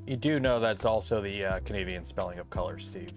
You do know that's also the Canadian spelling of color, Steve.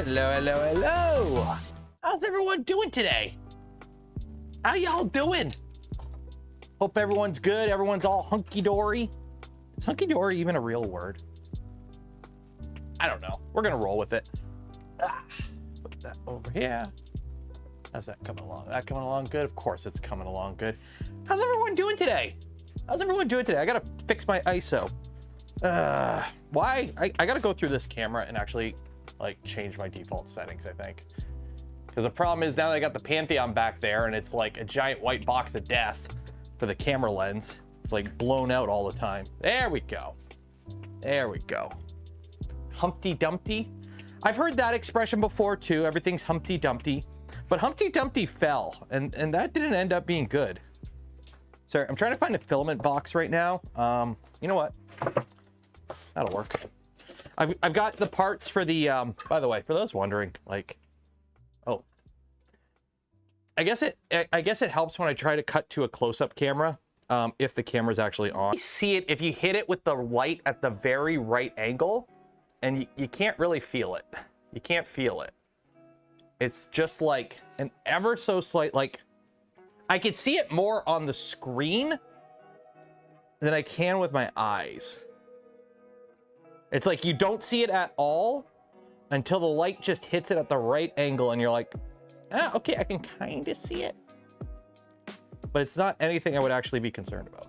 Hello, hello, hello. How's everyone doing today? How y'all doing? Hope everyone's good. Everyone's all hunky-dory. Is hunky-dory even a real word? I don't know. We're gonna roll with it. Put that over here. How's that coming along? That coming along good? Of course it's coming along good. How's everyone doing today? How's everyone doing today? I gotta fix my ISO. Why? I gotta go through this camera and actually like change my default settings, I think. Because the problem is now that I got the Pantheon back there and it's like a giant white box of death for the camera lens. It's like blown out all the time. There we go. There we go. Humpty Dumpty. I've heard that expression before too. Everything's Humpty Dumpty. But Humpty Dumpty fell and that didn't end up being good. Sorry, I'm trying to find a filament box right now. You know what? That'll work. I've got the parts for the, by the way, for those wondering, like, oh, I guess it helps when I try to cut to a close-up camera, if the camera's actually on. You see it if you hit it with the light at the very right angle, and you can't really feel it. You can't feel it. It's just like an ever so slight, like, I could see it more on the screen than I can with my eyes. It's like you don't see it at all until the light just hits it at the right angle and you're like, ah, okay, I can kind of see it. But it's not anything I would actually be concerned about.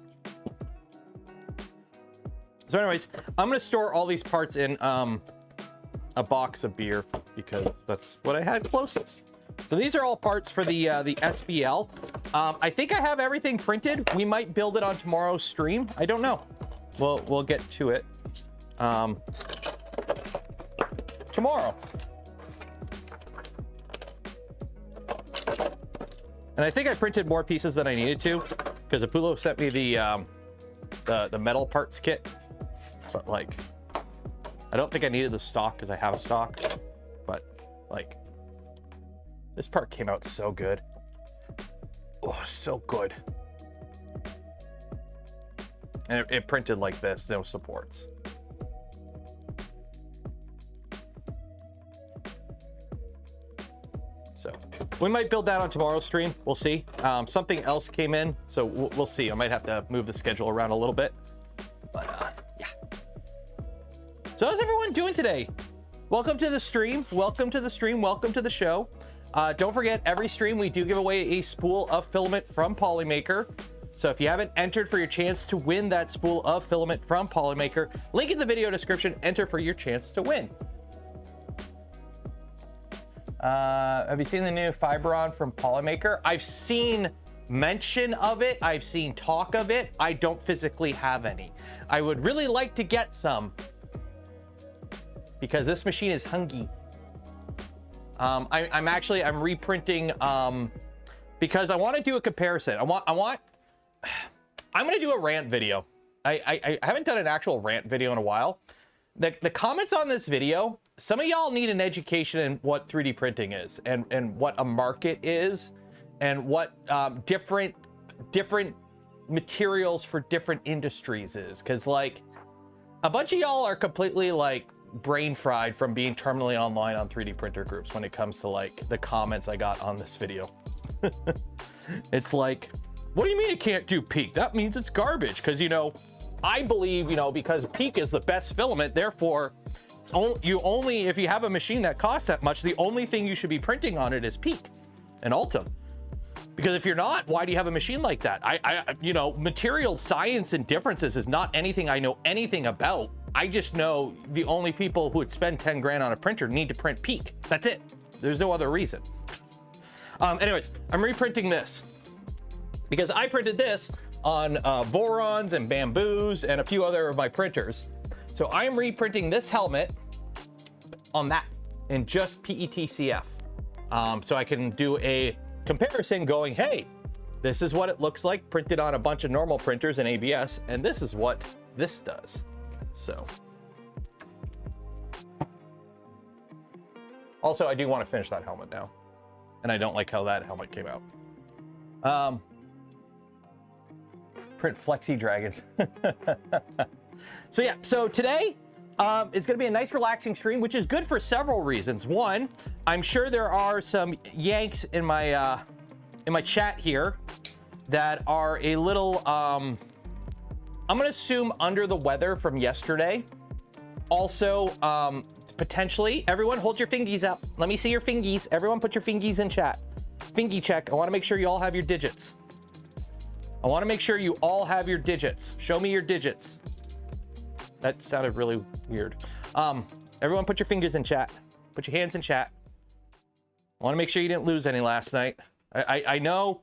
So anyways, I'm going to store all these parts in a box of beer because that's what I had closest. So these are all parts for the SPL. I think I have everything printed. We might build it on tomorrow's stream. I don't know. We'll get to it. Tomorrow. And I think I printed more pieces than I needed to because Apollo sent me the metal parts kit, but like I don't think I needed the stock because I have a stock, but like this part came out so good. Oh, so good. And it printed like this, no supports. So we might build that on tomorrow's stream. We'll see. Something else came in, so we'll see. I might have to move the schedule around a little bit. But yeah. So how's everyone doing today? Welcome to the stream. Welcome to the stream. Welcome to the show. Don't forget, every stream we do give away a spool of filament from Polymaker. So if you haven't entered for your chance to win that spool of filament from Polymaker, link in the video description, enter for your chance to win. Have you seen the new Voron from Polymaker? I've seen mention of it. I've seen talk of it. I don't physically have any. I would really like to get some because this machine is hungry. I'm reprinting because I want to do a comparison. I'm going to do a rant video. I haven't done an actual rant video in a while. The comments on this video, some of y'all need an education in what 3D printing is and what a market is and what different materials for different industries is. Because like a bunch of y'all are completely like brain fried from being terminally online on 3D printer groups when it comes to like the comments I got on this video. It's like What do you mean it can't do peak? That means it's garbage. Because, you know, I believe, you know, because peak is the best filament, therefore, you only, if you have a machine that costs that much, the only thing you should be printing on it is peak and Ultim. Because if you're not, why do you have a machine like that? You know, material science and differences is not anything I know anything about. I just know the only people who would spend 10 grand on a printer need to print peak. That's it. There's no other reason. Anyways, I'm reprinting this because I printed this on Vorons and Bamboos and a few other of my printers. So I'm reprinting this helmet on that in just PETCF. So I can do a comparison going, hey, this is what it looks like printed on a bunch of normal printers in ABS, and this is what this does. So also, I do want to finish that helmet now, and I don't like how that helmet came out. Print Flexi Dragons. So yeah, so today is going to be a nice relaxing stream, which is good for several reasons. One, I'm sure there are some Yanks in my chat here that are a little I'm going to assume under the weather from yesterday. Also, potentially, everyone hold your fingies up. Let me see your fingies. Everyone put your fingies in chat. Fingy check. I want to make sure you all have your digits. I want to make sure you all have your digits. Show me your digits. That sounded really weird. Everyone put your fingers in chat. Put your hands in chat. I want to make sure you didn't lose any last night. I know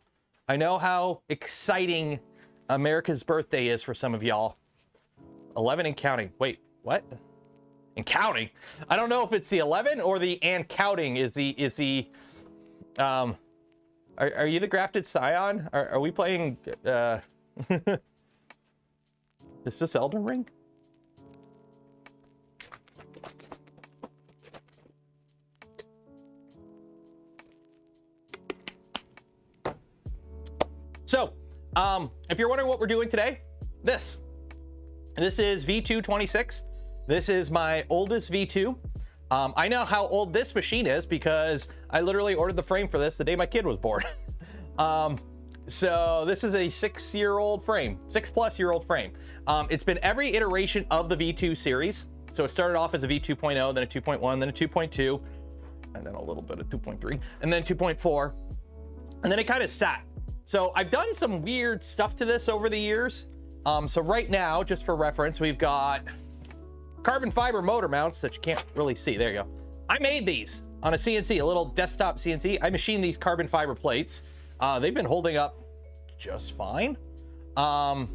how exciting America's birthday is for some of y'all. 11 and counting. Wait, what? And counting? I don't know if it's the 11 or the and counting is the are you the grafted scion? Are we playing is this Elden Ring? So, if you're wondering what we're doing today, this is V2.26. This is my oldest V2. I know how old this machine is because I literally ordered the frame for this the day my kid was born. So this is a 6-year-old frame, 6+-year-old frame. It's been every iteration of the V2 series. So it started off as a V2.0, then a 2.1, then a 2.2, and then a little bit of 2.3, and then 2.4, and then it kind of sat. So I've done some weird stuff to this over the years. So right now, just for reference, we've got carbon fiber motor mounts that you can't really see. There you go. I made these on a CNC, a little desktop CNC. I machined these carbon fiber plates. They've been holding up just fine. Why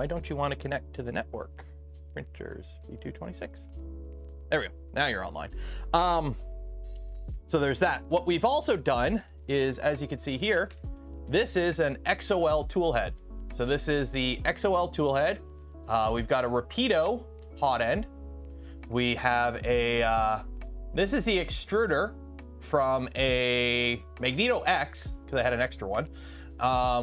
don't you want to connect to the network? Printers V2.26. There we go. Now you're online. So there's that. What we've also done is, as you can see here, this is an XOL tool head. So this is the XOL tool head. We've got a Rapido hot end. We have a, this is the extruder from a Magneto X, because I had an extra one.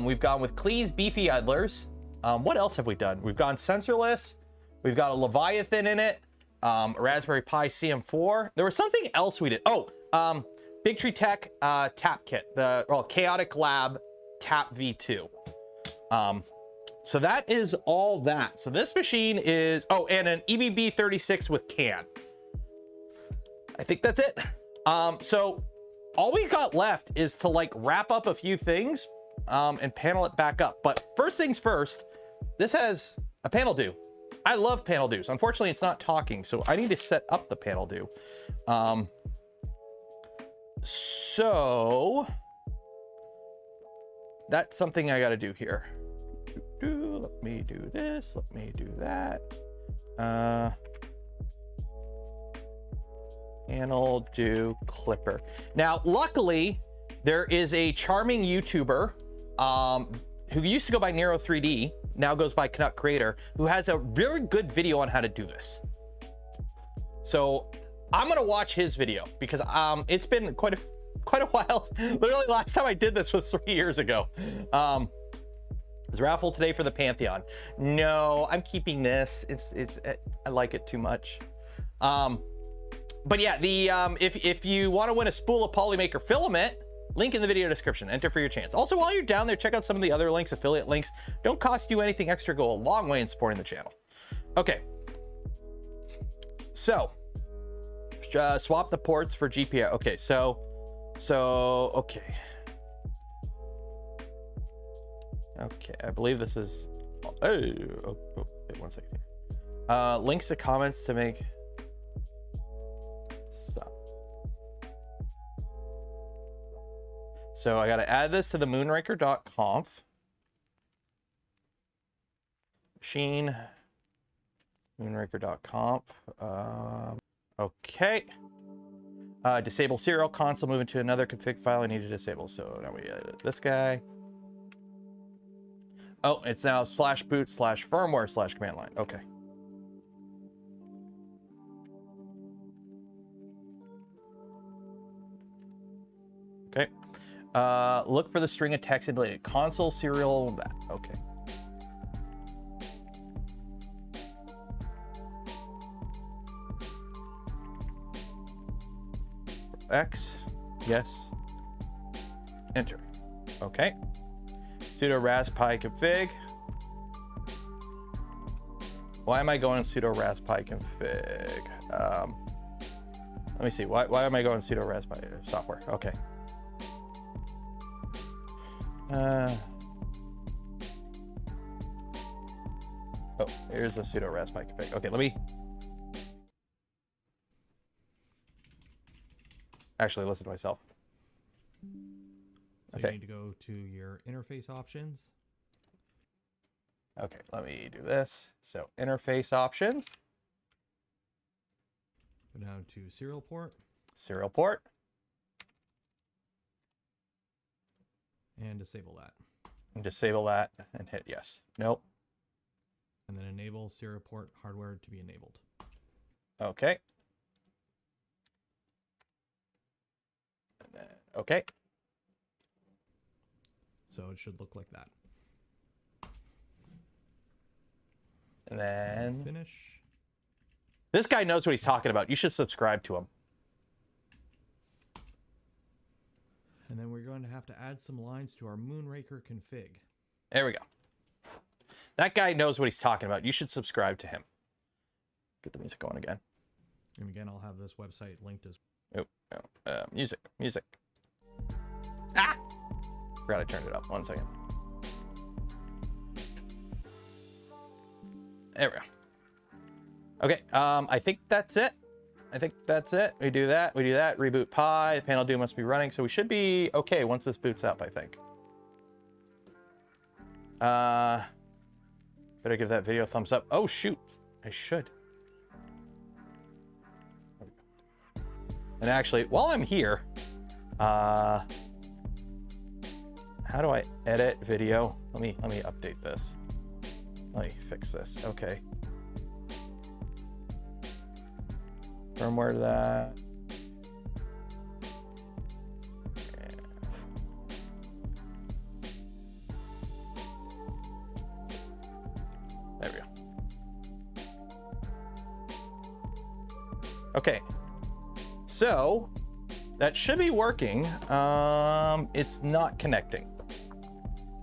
We've gone with Klee's Beefy Idlers. What else have we done? We've gone sensorless. We've got a Leviathan in it, a Raspberry Pi CM4. There was something else we did. Oh, Big Tree Tech tap kit, the Chaotic Lab Tap V2. So that is all that. So this machine is, oh, and an EBB 36 with can. I think that's it. So all we got left is to like wrap up a few things and panel it back up. But first things first, this has a panel do. I love panel do's. Unfortunately, it's not talking, so I need to set up the panel do. So that's something I got to do here. Let me do this. Let me do that. Panel do clipper. Now, luckily, there is a charming YouTuber who used to go by Nero 3D, now goes by Canuck Creator, who has a very good video on how to do this. So I'm gonna watch his video because it's been quite a while. Literally, last time I did this was 3 years ago. Is raffle today for the Pantheon? No, I'm keeping this. I like it too much. But yeah, the if you want to win a spool of Polymaker filament, Link in the video description. Enter for your chance. Also, while you're down there, check out some of the other links, affiliate links. Don't cost you anything extra, go a long way in supporting the channel. Okay. So, swap the ports for GPIO. Okay, okay. Okay, I believe this is, okay, 1 second here. Links to comments to make, stop. So I got to add this to the moonraker.conf. Machine, moonraker.conf. Okay. Disable serial console, move into another config file I need to disable. So now we edit this guy. Oh, it's now /boot/firmware/command line. Okay. Okay. Look for the string of text and delete it. Console serial that. Okay. X. Yes. Enter. Okay. Sudo raspi config. Why am I going sudo raspi config? Let me see. Why am I going sudo raspi software? Okay. Oh, here's a sudo raspi config. Okay, let me actually listen to myself. So Okay. you need to go to your interface options. Okay, let me do this. So interface options, Go down to serial port serial port, and disable that. and disable that and hit yes. Nope. And then enable serial port hardware to be enabled. Okay. And then, okay. So it should look like that. And then Finish. this guy knows what he's talking about. You should subscribe to him. And then we're going to have to add some lines to our Moonraker config. There we go. That guy knows what he's talking about. You should subscribe to him. Get the music going again. And again, I'll have this website linked as Music. Ah! Forgot I turned it up. 1 second. There we go. Okay, I think that's it. We do that, reboot Pi, the panel do must be running, so we should be okay once this boots up, I think. Better give that video a thumbs up. Oh shoot, I should. And actually, while I'm here, how do I edit video? Let me update this. Let me fix this. Okay. Firmware that. There we go. Okay. So that should be working. It's not connecting.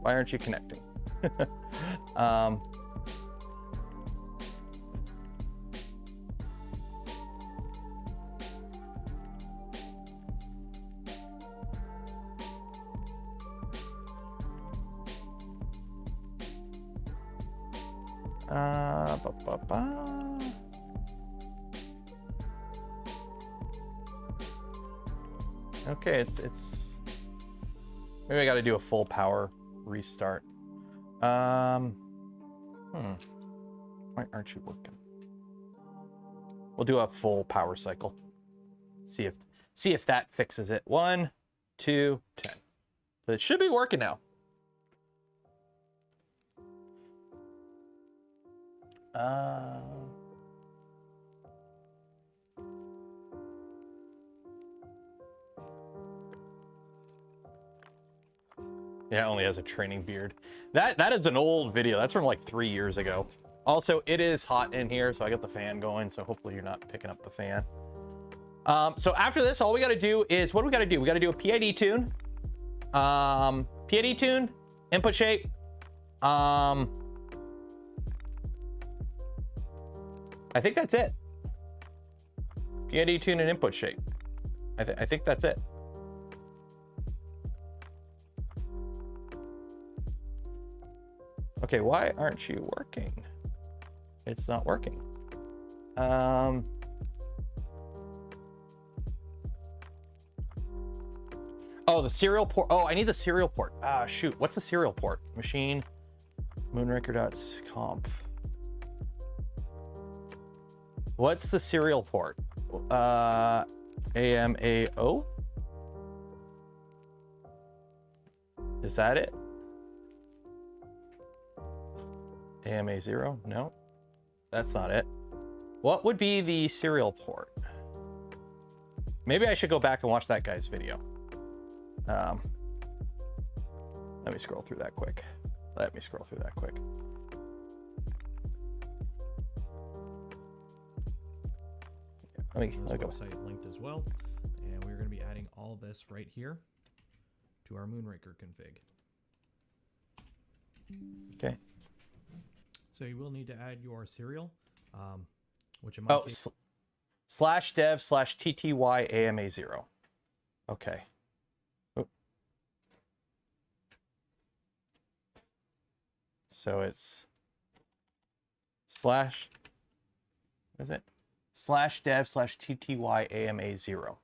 Why aren't you connecting? Okay, it's maybe I got to do a full power restart. Why aren't you working? We'll do a full power cycle. See if that fixes it. 1, 2, 10. So it should be working now. Yeah, it only has a training beard. That is an old video. That's from like 3 years ago. Also, it is hot in here, so I got the fan going, so hopefully you're not picking up the fan. So after this, all we got to do is, what do we got to do? We got to do a PID tune. PID tune, input shape. I think that's it. PID tune and input shape. I think that's it. Okay, why aren't you working? It's not working. Oh, the serial port. Oh, I need the serial port. Ah, shoot. What's the serial port? Machine, moonraker.conf. What's the serial port? AMAO? Is that it? AMA0? No, that's not it. What would be the serial port? Maybe I should go back and watch that guy's video. Let me scroll through that quick. Let me scroll through that quick. Let me go. Website linked as well, and we're going to be adding all this right here to our Moonraker config. Okay. So you will need to add your serial, which in my case... /dev/ttyama0. Okay. Oop. So it's slash, what is it? /dev/ttyama0.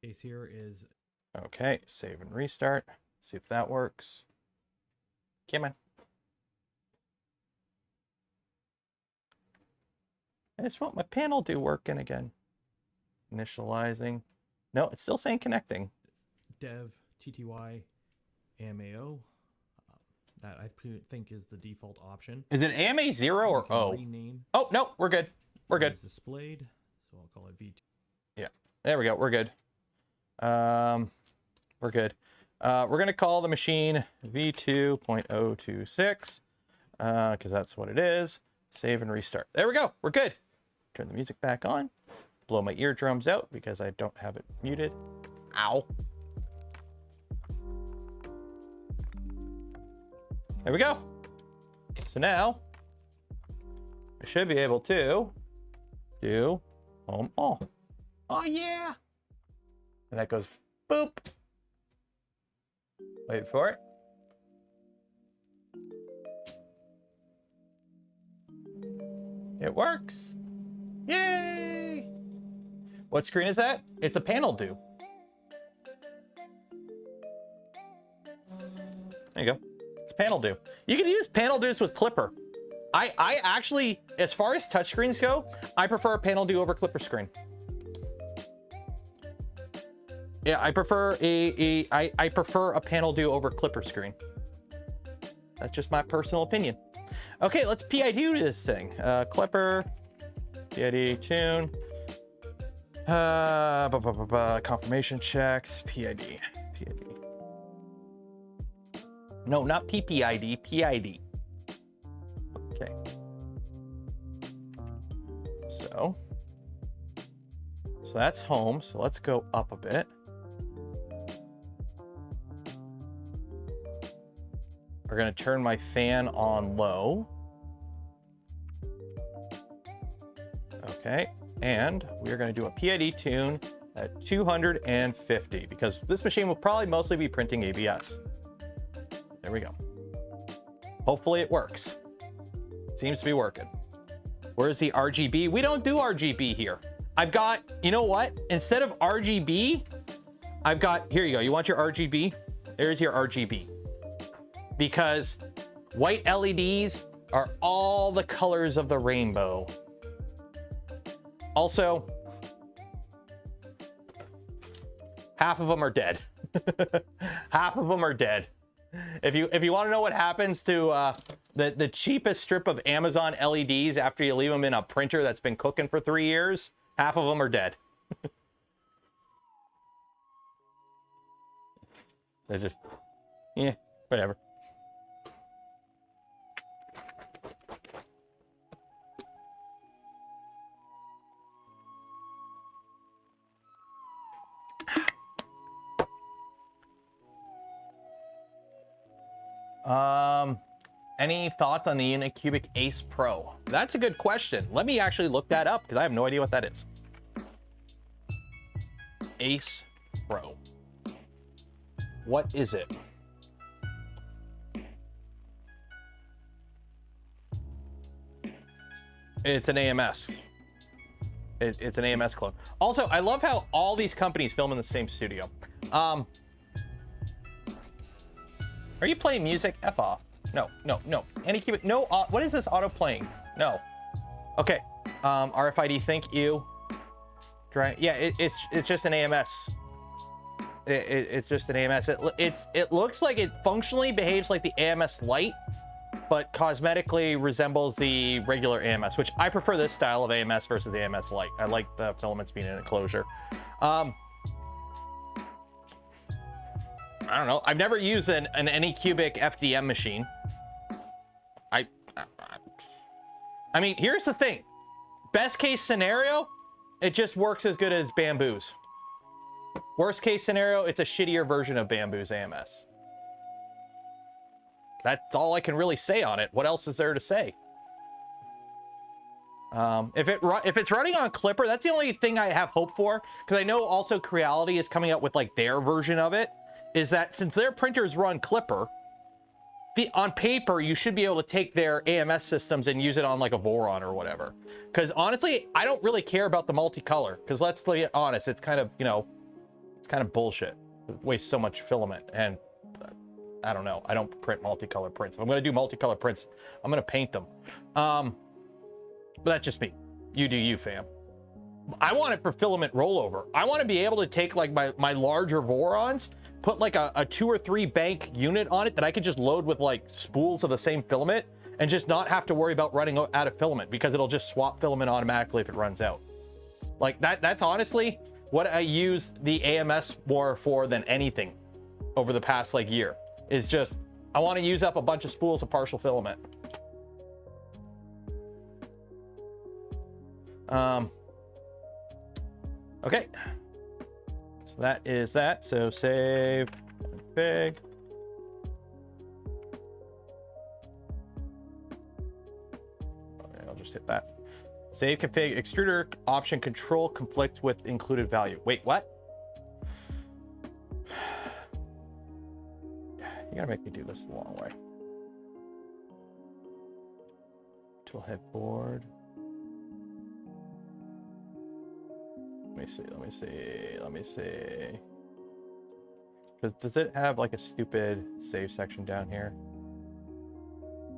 Case here is... Okay, save and restart. See if that works. Come on. I just want my panel do working again. Initializing. No, it's still saying connecting. Dev TTY AMAO. That I think is the default option. Is it AMA0 or O? Rename. Oh, no, we're good. We're good. It's displayed, so I'll call it V2. Yeah, there we go. We're good. We're good. We're going to call the machine V2.026 because that's what it is. Save and restart. There we go. We're good. Turn the music back on. Blow my eardrums out because I don't have it muted. Ow. There we go. So now I should be able to do home all. Oh yeah. And that goes boop. Wait for it. It works. Yay! What screen is that? It's a panel do. There you go. It's panel do. You can use panel do's with Clipper. I actually, as far as touchscreens go, I prefer a panel do over Clipper screen. Yeah, I prefer I prefer a panel do over Clipper screen. That's just my personal opinion. Okay, let's PID this thing. Clipper, PID tune, confirmation checks, PID. No, not PPID, PID. Okay. So that's home. So let's go up a bit. We're going to turn my fan on low. Okay, and we're going to do a PID tune at 250 because this machine will probably mostly be printing ABS. There we go. Hopefully it works. It seems to be working. Where's the RGB? We don't do RGB here. I've got, you know what? Instead of RGB, I've got, here you go. You want your RGB? There's your RGB. Because white LEDs are all the colors of the rainbow. Also, half of them are dead. Half of them are dead. If you want to know what happens to the cheapest strip of Amazon LEDs after you leave them in a printer that's been cooking for 3 years, half of them are dead. They're just, yeah, whatever. Any thoughts on the Unicubic Ace Pro? That's a good question. Let me actually look that up because I have no idea what that is. Ace Pro. What is it? It's an AMS. It's an AMS clone. Also, I love how all these companies film in the same studio. Are you playing music? F off. No. Anycubic, no. What is this auto playing? No. Okay. RFID, thank you. Yeah, it's just an AMS. It's just an AMS. It looks like it functionally behaves like the AMS Lite, but cosmetically resembles the regular AMS, which I prefer this style of AMS versus the AMS Lite. I like the filaments being in a closure. I don't know. I've never used an Anycubic FDM machine. I mean, here's the thing. Best case scenario, it just works as good as Bamboo's. Worst case scenario, it's a shittier version of Bamboo's AMS. That's all I can really say on it. What else is there to say? If it's running on Clipper, that's the only thing I have hope for, because I know also Creality is coming out with like their version of it. Is that since their printers run Clipper, on paper you should be able to take their AMS systems and use it on like a Voron or whatever. Because honestly, I don't really care about the multicolor. Because let's be honest, it's kind of, you know, it's kind of bullshit. It wastes so much filament, and I don't know. I don't print multicolor prints. If I'm going to do multicolor prints, I'm going to paint them. But that's just me. You do you, fam. I want it for filament rollover. I want to be able to take like my larger Vorons, put like a 2 or 3 bank unit on it that I could just load with like spools of the same filament and just not have to worry about running out of filament, because it'll just swap filament automatically if it runs out. Like that's honestly what I use the AMS more for than anything over the past like year, is just I want to use up a bunch of spools of partial filament. Okay, so that is that. So save config. Okay, I'll just hit that. Save config. Extruder option control conflicts with included value. Wait, what? You gotta make me do this the long way. Tool headboard. Let me see. Does it have like a stupid save section down here?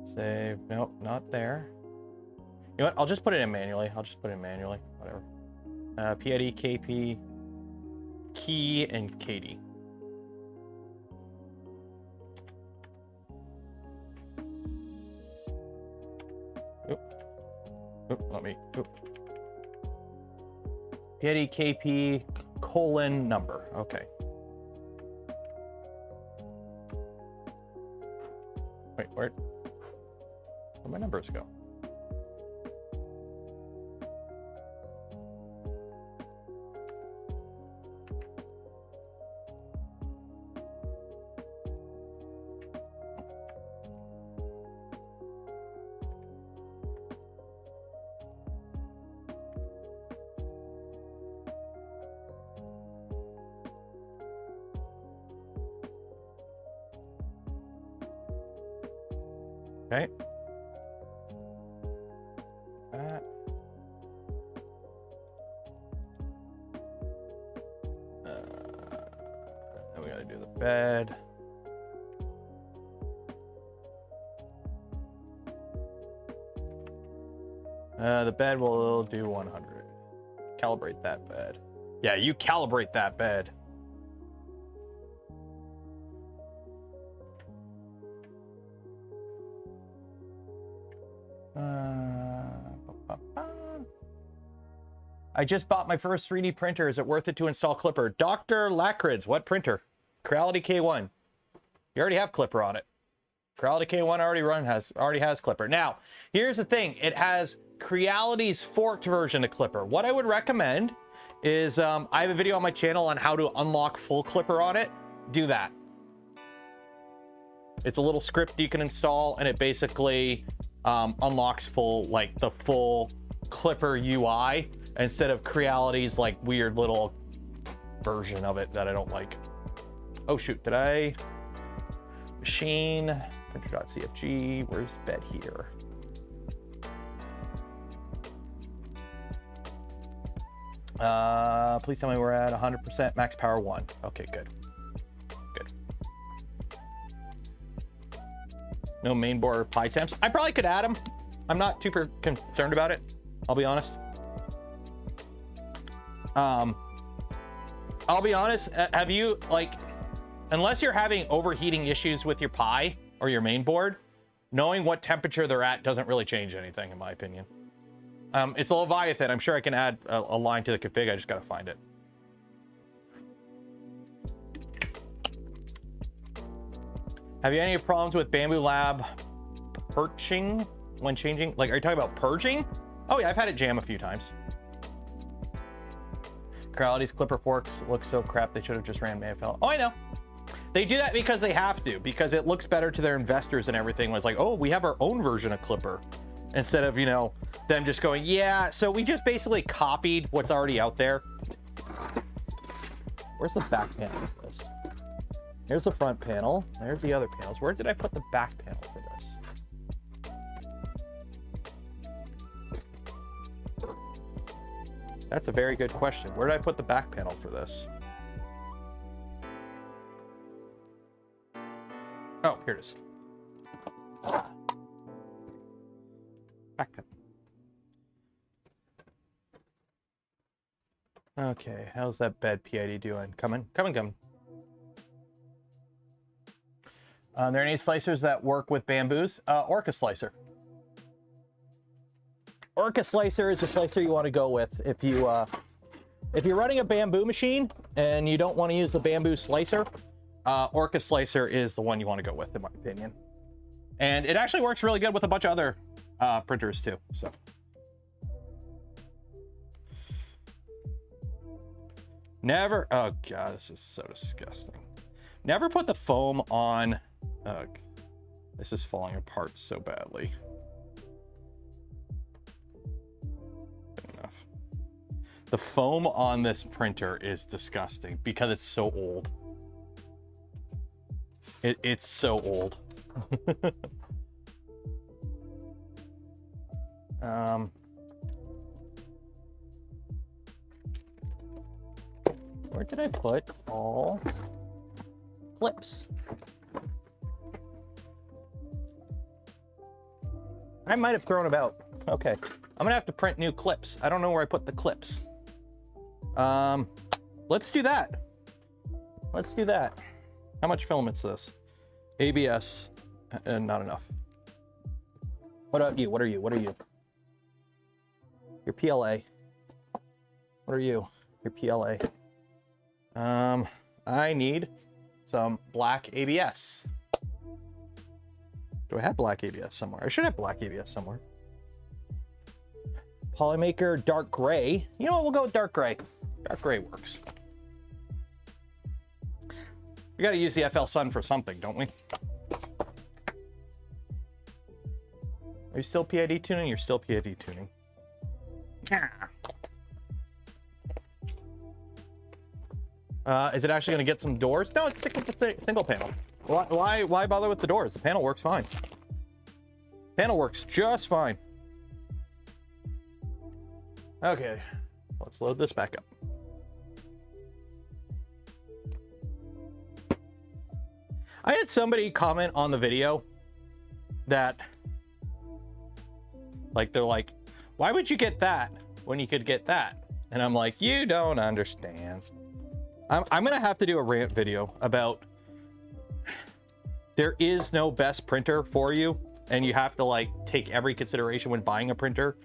Save, nope, not there. You know what, I'll just put it in manually. Whatever. PID, KP, key, and KD. PID, KP, colon, number. Okay. Wait, where'd my numbers go? Okay. That. Then we gotta do the bed. The bed will do 100. Calibrate that bed. Yeah, you calibrate that bed. I just bought my first 3D printer. Is it worth it to install Clipper? Dr. Lacrids, what printer? Creality K1. You already have Clipper on it. Creality K1 already has Clipper. Now, here's the thing. It has Creality's forked version of Clipper. What I would recommend is I have a video on my channel on how to unlock full Clipper on it. Do that. It's a little script you can install, and it basically unlocks the full Clipper UI instead of Creality's like weird little version of it that I don't like. Oh shoot, did I? Machine, printer.cfg, where's bed here? Please tell me we're at 100% max power 1. Okay, good. Good. No mainboard pie temps. I probably could add them. I'm not super concerned about it, I'll be honest. I'll be honest, have you, like, unless you're having overheating issues with your pie or your main board, knowing what temperature they're at doesn't really change anything, in my opinion. It's a Leviathan. I'm sure I can add a line to the config. I just got to find it. Have you any problems with Bamboo Lab perching when changing? Like, are you talking about purging? Oh yeah, I've had it jam a few times. Creality's Clipper forks look so crap. They should have just ran MAFL. Oh, I know. They do that because they have to, because it looks better to their investors and everything. When it's like, oh, we have our own version of Clipper. Instead of, you know, them just going, yeah, so we just basically copied what's already out there. Where's the back panel for this? Here's the front panel. There's the other panels. Where did I put the back panel for this? That's a very good question. Where did I put the back panel for this? Oh, here it is. Back panel. Okay, how's that bed PID doing? Coming. Are there any slicers that work with bamboos? Orca slicer. Orca slicer is a slicer you want to go with if you're running a bamboo machine and you don't want to use the bamboo slicer. Orca slicer is the one you want to go with, in my opinion. And it actually works really good with a bunch of other printers too. So never, oh god, this is so disgusting. Never put the foam on. This is falling apart so badly. Good enough. The foam on this printer is disgusting because it's so old. It's so old. Where did I put all clips? I might have thrown them out. Okay, I'm gonna have to print new clips. I don't know where I put the clips. Let's do that. Let's do that. How much filament's this? ABS, not enough. What about you? What are you? What are you? Your PLA. What are you? Your PLA. I need some black ABS. Do I have black ABS somewhere? I should have black ABS somewhere. Polymaker dark gray. You know what? We'll go with dark gray. Dark gray works. We got to use the FL Sun for something, don't we? Are you still PID tuning? You're still PID tuning. Is it actually going to get some doors? No, it's stick with the single panel. Why bother with the doors? The panel works fine. Panel works just fine. Okay, let's load this back up. I had somebody comment on the video that, like, they're like, why would you get that when you could get that? And I'm like, you don't understand. I'm gonna have to do a rant video about there is no best printer for you, and you have to like take every consideration when buying a printer,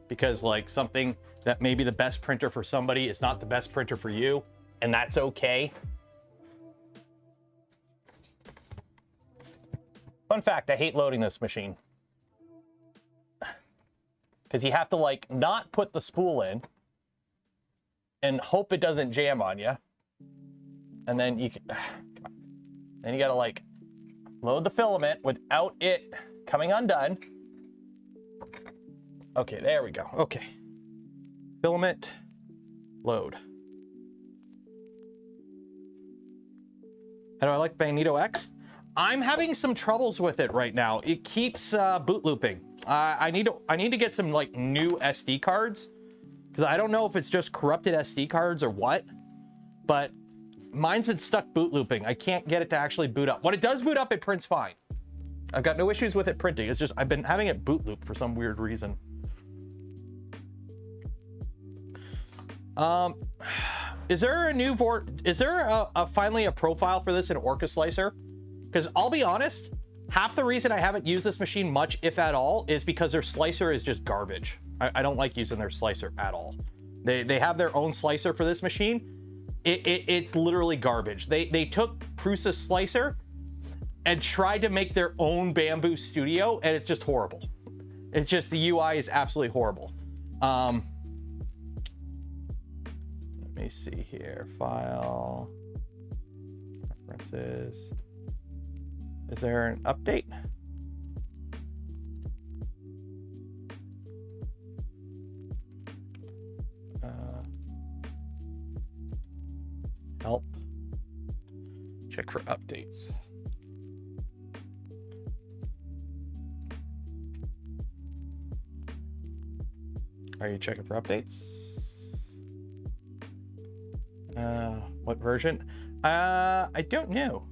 because like something that may be the best printer for somebody is not the best printer for you, and that's okay. Fun fact, I hate loading this machine. Because you have to like not put the spool in and hope it doesn't jam on you. And then you can, then you gotta like load the filament without it coming undone. Okay, there we go. Okay. Filament, load. How do I like Magneto X? I'm having some troubles with it right now. It keeps boot looping. I need to get some like new SD cards, because I don't know if it's just corrupted SD cards or what, but mine's been stuck boot looping. I can't get it to actually boot up. When it does boot up, it prints fine. I've got no issues with it printing. It's just I've been having it boot loop for some weird reason. Is there a new finally a profile for this in Orca Slicer? Because I'll be honest, half the reason I haven't used this machine much, if at all, is because their slicer is just garbage. I don't like using their slicer at all. They have their own slicer for this machine. It's literally garbage. They took Prusa's slicer and tried to make their own Bamboo Studio, and it's just horrible. It's just, the UI is absolutely horrible. Let me see here. File. Preferences. Is there an update? Help. Check for updates. Are you checking for updates? What version? I don't know.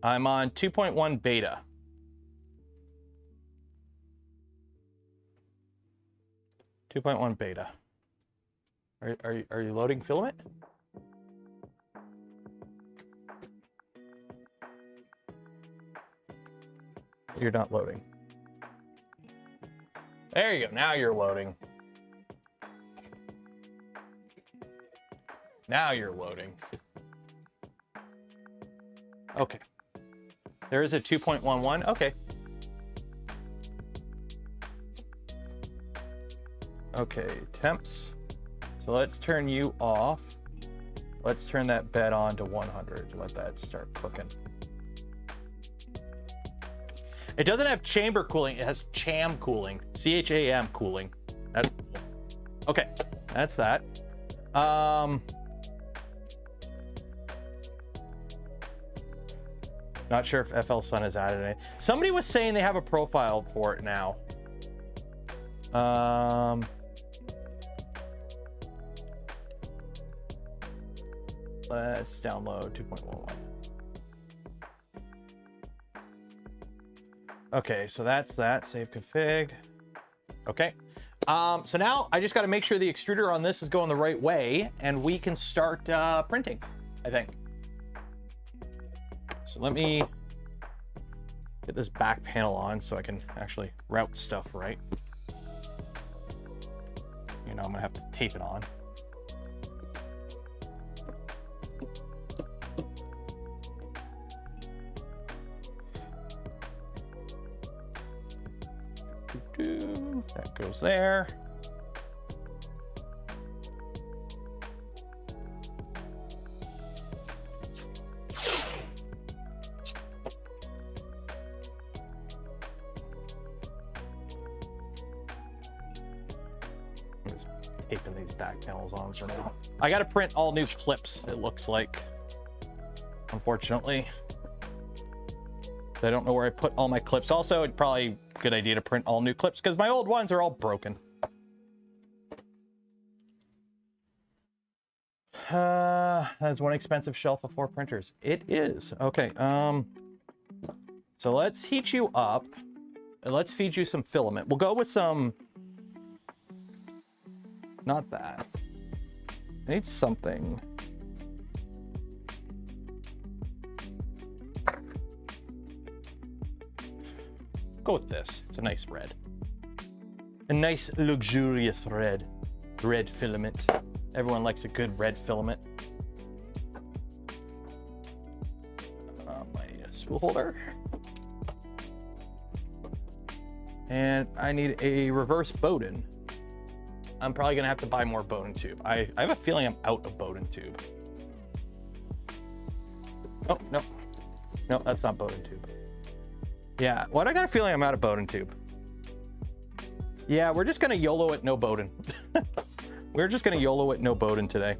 I'm on 2.1 beta. Beta. Are you loading filament? You're not loading. There you go. Now you're loading. Now you're loading. Okay. There is a 2.11. Okay. Okay, temps. So let's turn you off. Let's turn that bed on to 100. Let that start cooking. It doesn't have chamber cooling. It has cham cooling. C-H-A-M cooling. That's cool. Okay, that's that. Not sure if FL Sun has added anything. Somebody was saying they have a profile for it now. Let's download 2.11. Okay, so that's that. Save config. Okay. So now I just got to make sure the extruder on this is going the right way, and we can start printing, I think. So let me get this back panel on so I can actually route stuff right. You know, I'm gonna have to tape it on. That goes there. I'm just taping these back panels on for now. I got to print all new clips, it looks like, unfortunately. I don't know where I put all my clips. Also, it's probably a good idea to print all new clips because my old ones are all broken. That's one expensive shelf of 4 printers. It is. Okay. So let's heat you up and let's feed you some filament. We'll go with some, not that. I need something. Go with this. It's a nice red. A nice luxurious red. Red filament. Everyone likes a good red filament. My spool holder. And I need a reverse Bowden. I'm probably gonna have to buy more Bowden tube. I have a feeling I'm out of Bowden tube. Oh, no. No, that's not Bowden tube. Yeah, what? I got a feeling I'm out of Bowden tube. Yeah, we're just going to YOLO it, no Bowden. We're just going to YOLO it, no Bowden today,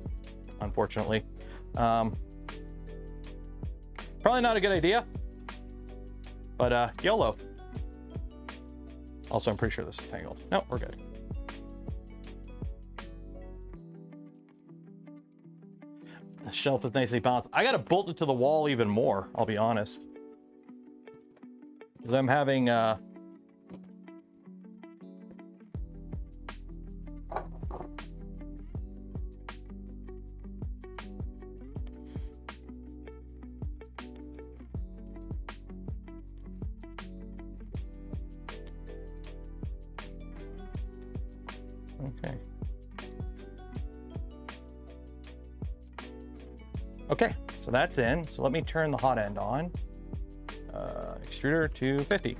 unfortunately. Probably not a good idea, but YOLO. Also, I'm pretty sure this is tangled. No, we're good. The shelf is nicely balanced. I got to bolt it to the wall even more, I'll be honest. Because I'm having... Okay. Okay, so that's in. So let me turn the hot end on. Extruder to 50.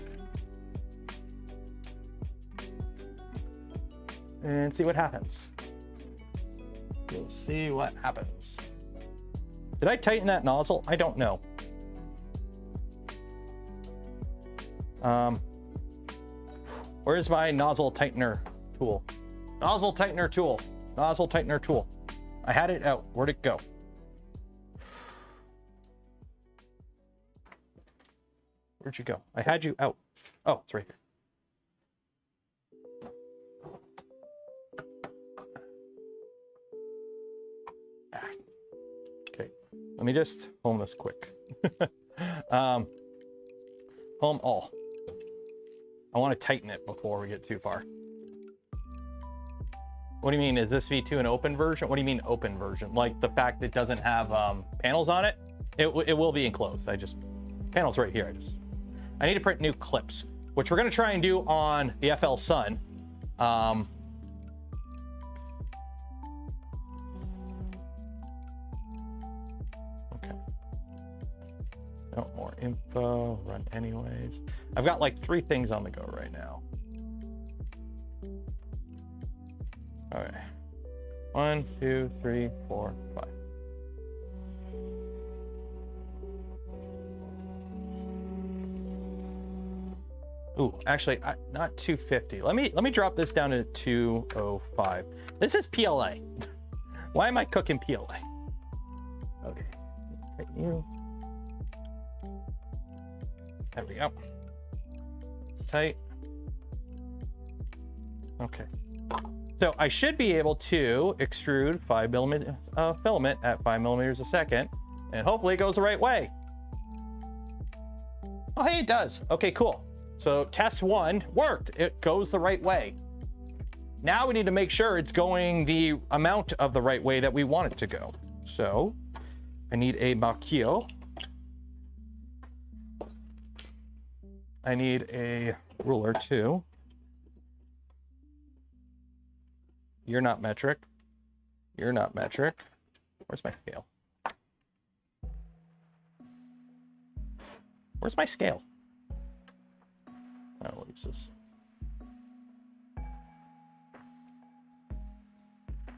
And see what happens. We'll see what happens. Did I tighten that nozzle? I don't know. Where's my nozzle tightener tool? Nozzle tightener tool. Nozzle tightener tool. I had it out. Where'd it go? Where'd you go? I had you out. Oh, it's right here. Okay, let me just home this quick. Home all. I want to tighten it before we get too far. What do you mean? Is this V2 an open version? What do you mean open version? Like the fact it doesn't have panels on it? It will be enclosed. Panels right here. I need to print new clips, which we're going to try and do on the FL Sun. Okay. No more info. Run anyways. I've got like 3 things on the go right now. Okay. 1, 2, 3, 4, 5. Ooh, actually, not 250. Let me drop this down to 205. This is PLA. Why am I cooking PLA? Okay. Take you. There we go. It's tight. Okay. So I should be able to extrude 5mm filament at 5mm a second, and hopefully it goes the right way. Oh, hey, it does. Okay, cool. So test 1 worked. It goes the right way. Now we need to make sure it's going the amount of the right way that we want it to go. So I need a marquillo. I need a ruler too. You're not metric. You're not metric. Where's my scale? Where's my scale? Oh, what is this?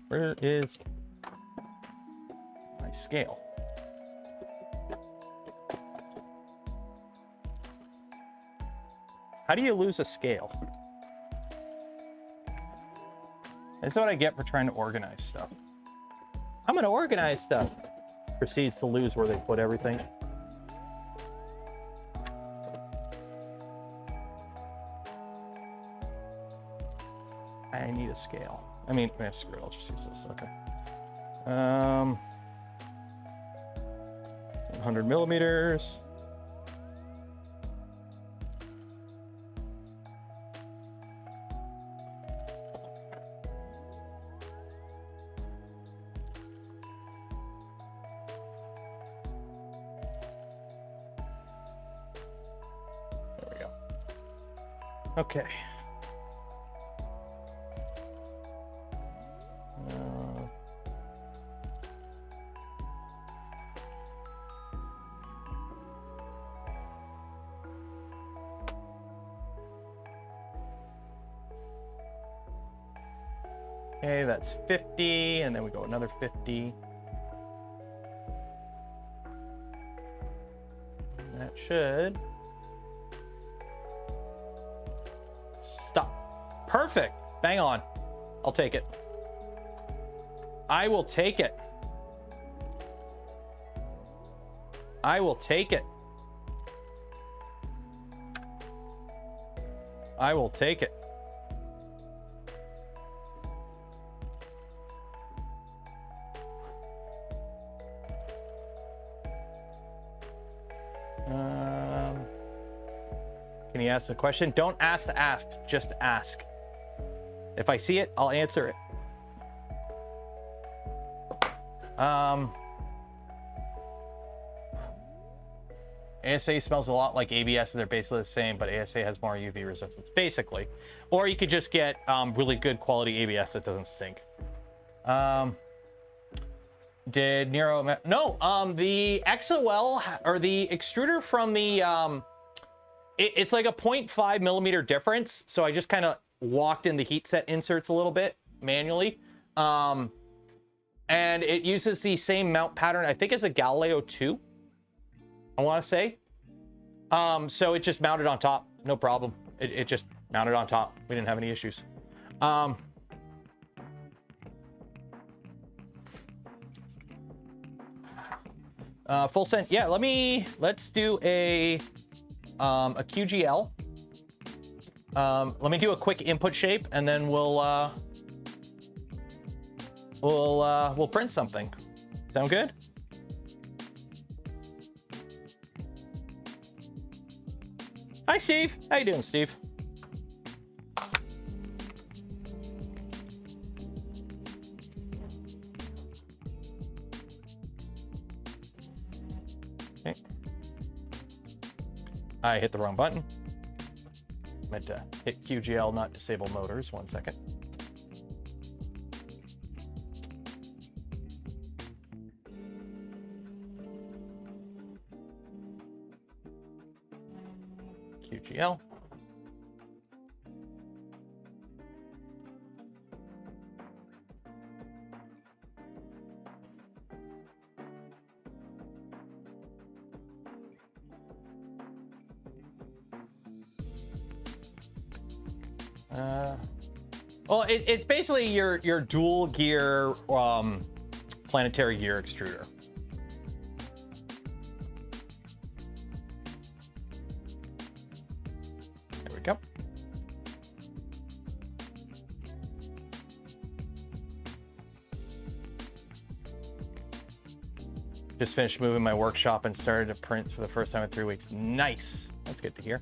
Where is my scale? How do you lose a scale? That's what I get for trying to organize stuff. I'm gonna organize stuff. Proceeds to lose where they put everything. I need a scale. I mean, screw it, I'll just use this, okay. 100 millimeters. There we go. Okay. Okay, that's 50, and then we go another 50. That should stop. Perfect. Bang on. I'll take it. I will take it. I will take it. I will take it. Can you ask the question? Don't ask to ask, just ask. If I see it, I'll answer it. ASA smells a lot like ABS, and they're basically the same, but ASA has more UV resistance, basically. Or you could just get really good quality ABS that doesn't stink. Did Nero... No, the XOL, or the extruder from the... it's like a 0.5 millimeter difference, so I just kind of walked in the heat set inserts a little bit manually. And it uses the same mount pattern, I think it's a Galileo 2, I want to say. So it just mounted on top, no problem. It just mounted on top. We didn't have any issues. Full send. Yeah, let's do a QGL. Let me do a quick input shape, and then we'll print something. Sound good? Hi, Steve. How you doing, Steve? Okay. I hit the wrong button. Meant to hit QGL, not disable motors. 1 second. QGL. Well, it's basically your dual gear planetary gear extruder. There we go. Just finished moving my workshop and started to print for the first time in 3 weeks. Nice. That's good to hear.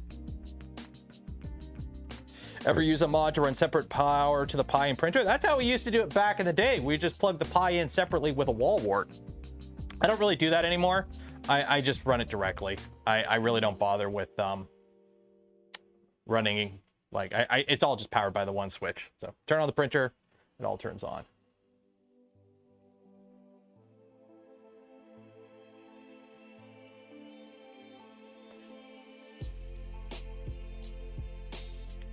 Ever use a mod to run separate power to the Pi and printer? That's how we used to do it back in the day. We just plugged the Pi in separately with a wall wart. I don't really do that anymore. I just run it directly. I really don't bother with running, like, it's all just powered by the one switch. So turn on the printer, it all turns on.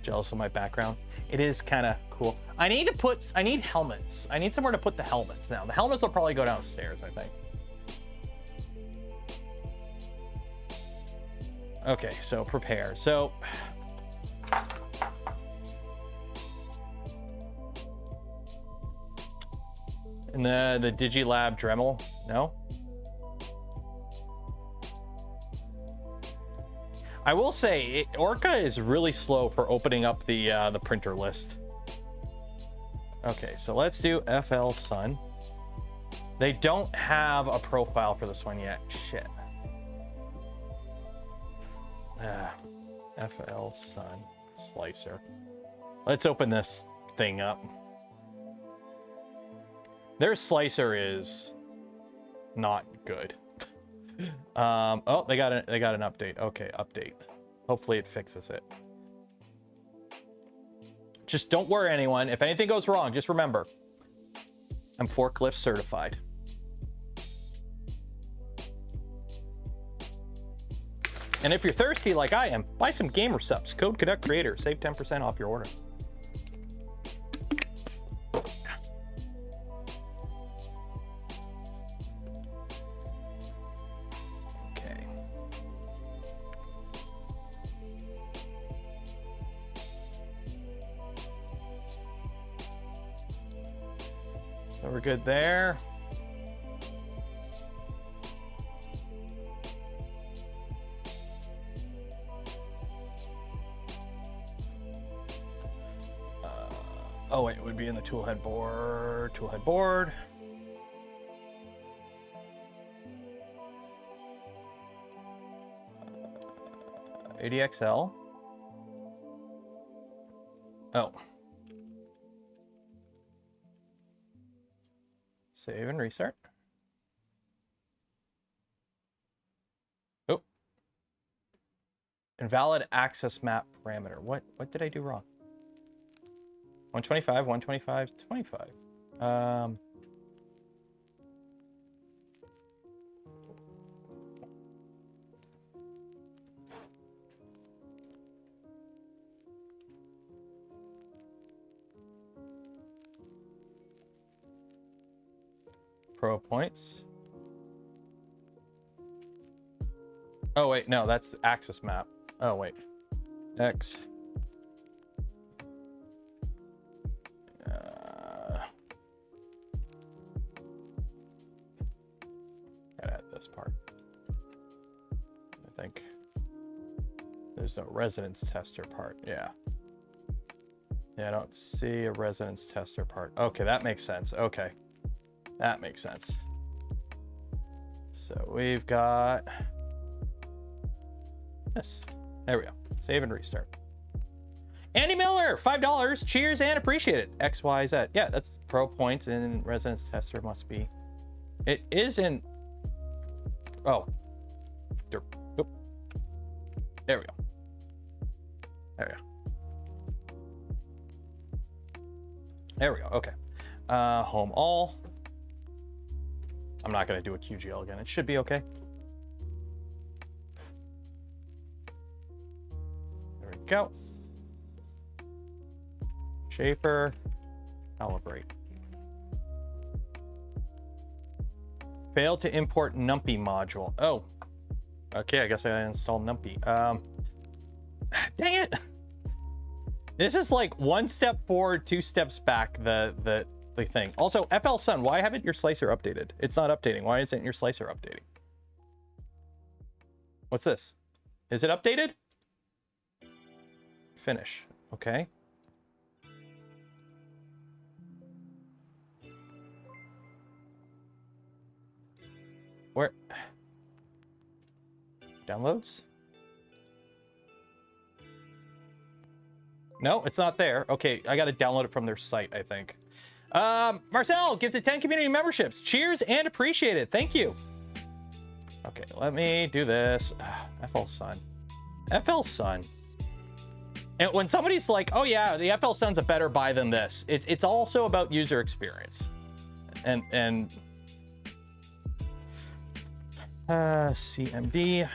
Jealous of my background. It is kind of cool. I need helmets. I need somewhere to put the helmets now. The helmets will probably go downstairs, I think. Okay, so prepare. So in the Digilab Dremel, no? I will say, Orca is really slow for opening up the printer list. Okay, so let's do FL Sun. They don't have a profile for this one yet. Shit. FL Sun Slicer. Let's open this thing up. Their slicer is not good. Oh, they got an update. Okay, update. Hopefully it fixes it. Just don't worry, anyone. If anything goes wrong, just remember, I'm forklift certified. And if you're thirsty like I am, buy some gamer subs. Code Cadet Creator. Save 10% off your order. So we're good there. Oh wait, it would be in the toolhead board. Toolhead board. ADXL. Oh. Save and restart. Oh. Invalid access map parameter. What did I do wrong? 125, 125, 25. Pro points. Oh wait, no, that's the axis map. Oh wait, X. Gotta add this part. I think there's no resonance tester part. Yeah. Yeah, I don't see a resonance tester part. Okay, that makes sense. Okay. That makes sense. So we've got this. There we go. Save and restart. Andy Miller, $5. Cheers and appreciate it. XYZ. Yeah, that's pro points and resonance tester must be. It isn't. Oh. Oop. There we go. There we go. There we go. Okay. Home all. I'm not going to do a QGL again. It should be okay. There we go. Shaper. Calibrate. Failed to import numpy module. Oh. Okay, I guess I installed numpy. Dang it. This is like one step forward, two steps back, the thing. Also, FL Sun, why haven't your slicer updated? It's not updating. Why isn't your slicer updating? What's this? Is it updated? Finish. Okay. Where? Downloads? No, it's not there. Okay, I got to download it from their site, I think. Marcel, gifted 10 community memberships. Cheers and appreciate it. Thank you. Okay, let me do this. FL Sun. FL Sun. And when somebody's like, oh yeah, the FL Sun's a better buy than this, it's also about user experience. And CMD.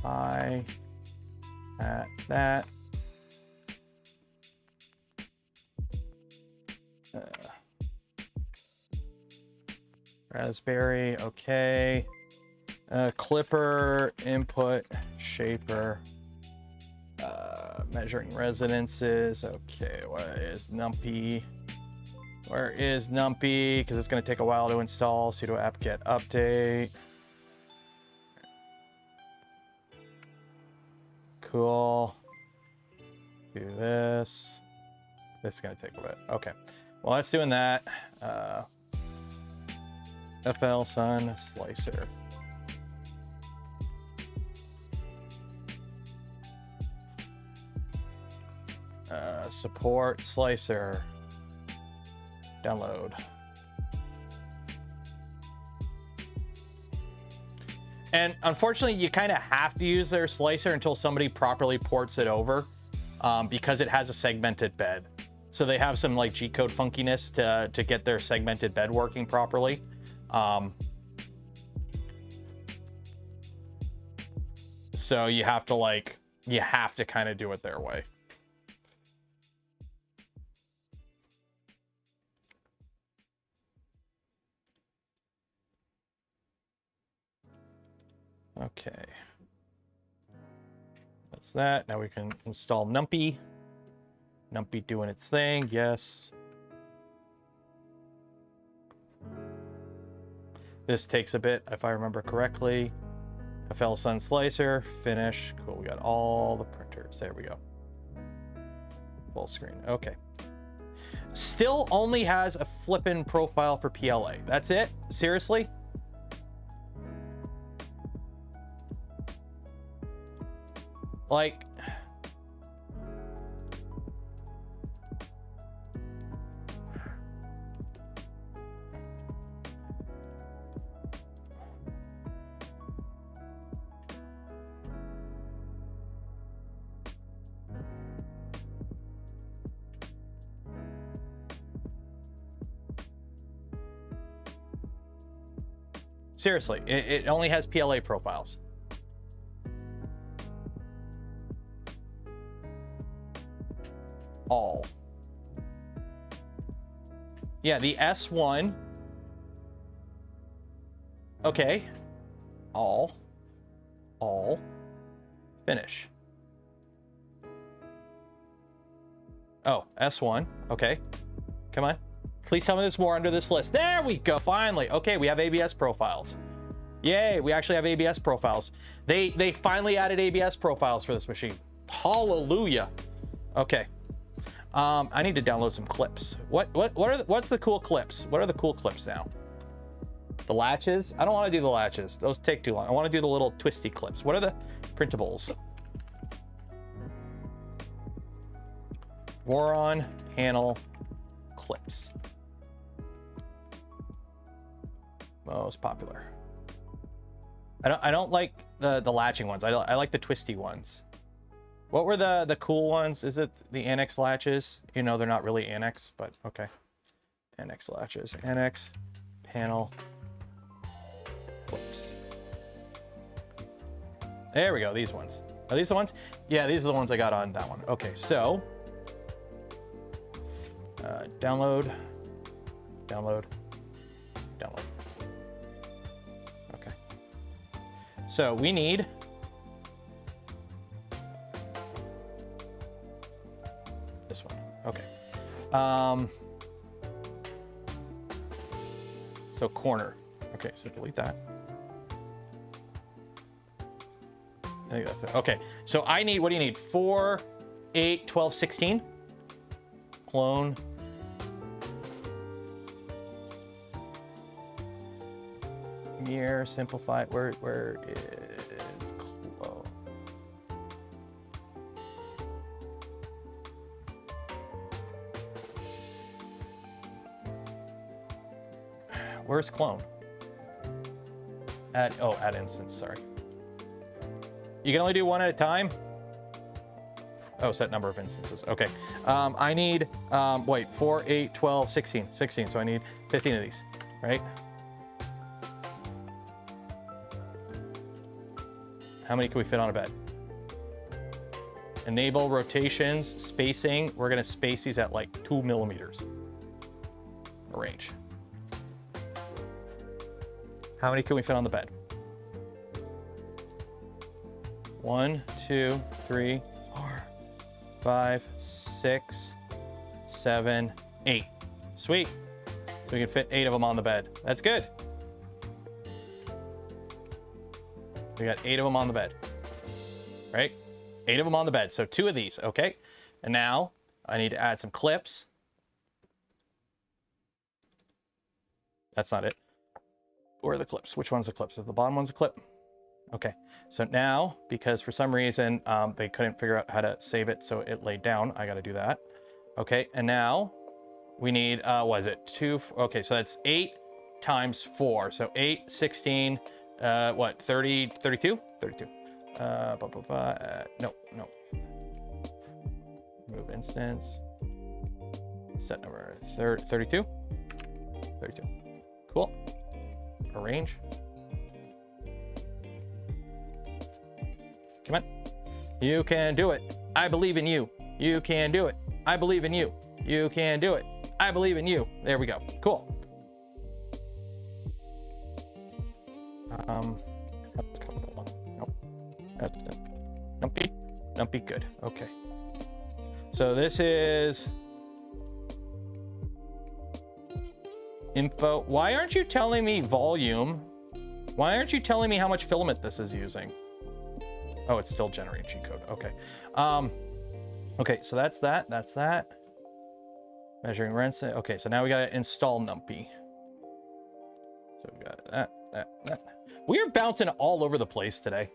Buy at that. Raspberry, okay. Clipper, input, shaper, measuring resonances. Okay, where is numpy? Where is numpy? Because it's going to take a while to install. Sudo apt-get update. Cool. Do this. This is going to take a bit. Okay. Well, that's doing that. FL Sun Slicer. Support Slicer. Download. And unfortunately, you kind of have to use their slicer until somebody properly ports it over, because it has a segmented bed. So they have some like G-code funkiness to get their segmented bed working properly. So you have to kind of do it their way. Okay. That's that. Now we can install numpy. Numpy doing its thing. Yes. This takes a bit, if I remember correctly. FL Sun Slicer, finish. Cool, we got all the printers. There we go. Full screen, okay. Still only has a flippin' profile for PLA. That's it? Seriously? Like... Seriously, it only has PLA profiles. All. Yeah, the S1. Okay. All. Finish. Oh, S1. Okay. Come on. Please tell me there's more under this list. There we go, finally. Okay, we have ABS profiles. Yay, we actually have ABS profiles. They finally added ABS profiles for this machine. Hallelujah. Okay. I need to download some clips. What's the cool clips? What are the cool clips now? The latches? I don't want to do the latches. Those take too long. I want to do the little twisty clips. What are the printables? Voron panel clips. Most popular. I don't like the latching ones. I like the twisty ones. What were the cool ones? Is it the annex latches? You know, they're not really annex, but okay. Annex latches. Annex panel clips. There we go. These ones. Are these the ones? Yeah, these are the ones I got on that one. Okay, so download. Okay. So we need this one. Okay. So corner. Okay, so delete that. I think that's it. Okay, so I need, what do you need? 4, 8, 12, 16. Clone. Here, simplify. Where is clone? Where's clone? Add instance, sorry. You can only do one at a time? Oh, set number of instances. Okay. I need, wait, 4, 8, 12, 16. 16, so I need 15 of these, right? How many can we fit on a bed? Enable rotations, spacing. We're gonna space these at like 2 millimeters. Arrange. How many can we fit on the bed? 1, 2, 3, 4, 5, 6, 7, 8. Sweet. So we can fit 8 of them on the bed. That's good. We got 8 of them on the bed, right? 8 of them on the bed. So 2 of these, okay? And now I need to add some clips. That's not it. Where are the clips? Which one's the clips? Is the bottom one's a clip? Okay. So now, because for some reason they couldn't figure out how to save it, so it laid down, I got to do that. Okay. And now we need, what is it? 2. Okay. So that's 8 times 4. So 8, 16, what, 30, 32? 32. No. Move instance. Set number 32. 32. Cool. Arrange. Come on. You can do it. I believe in you. You can do it. I believe in you. You can do it. I believe in you. There we go. Cool. That's coming along. Nope. That's it. Numpy. Good. Okay. So this is. Info. Why aren't you telling me volume? Why aren't you telling me how much filament this is using? Oh, it's still generating G code. Okay. Okay, so that's that. That's that. Measuring rents. Okay, so now we got to install numpy. So we got that. We are bouncing all over the place today.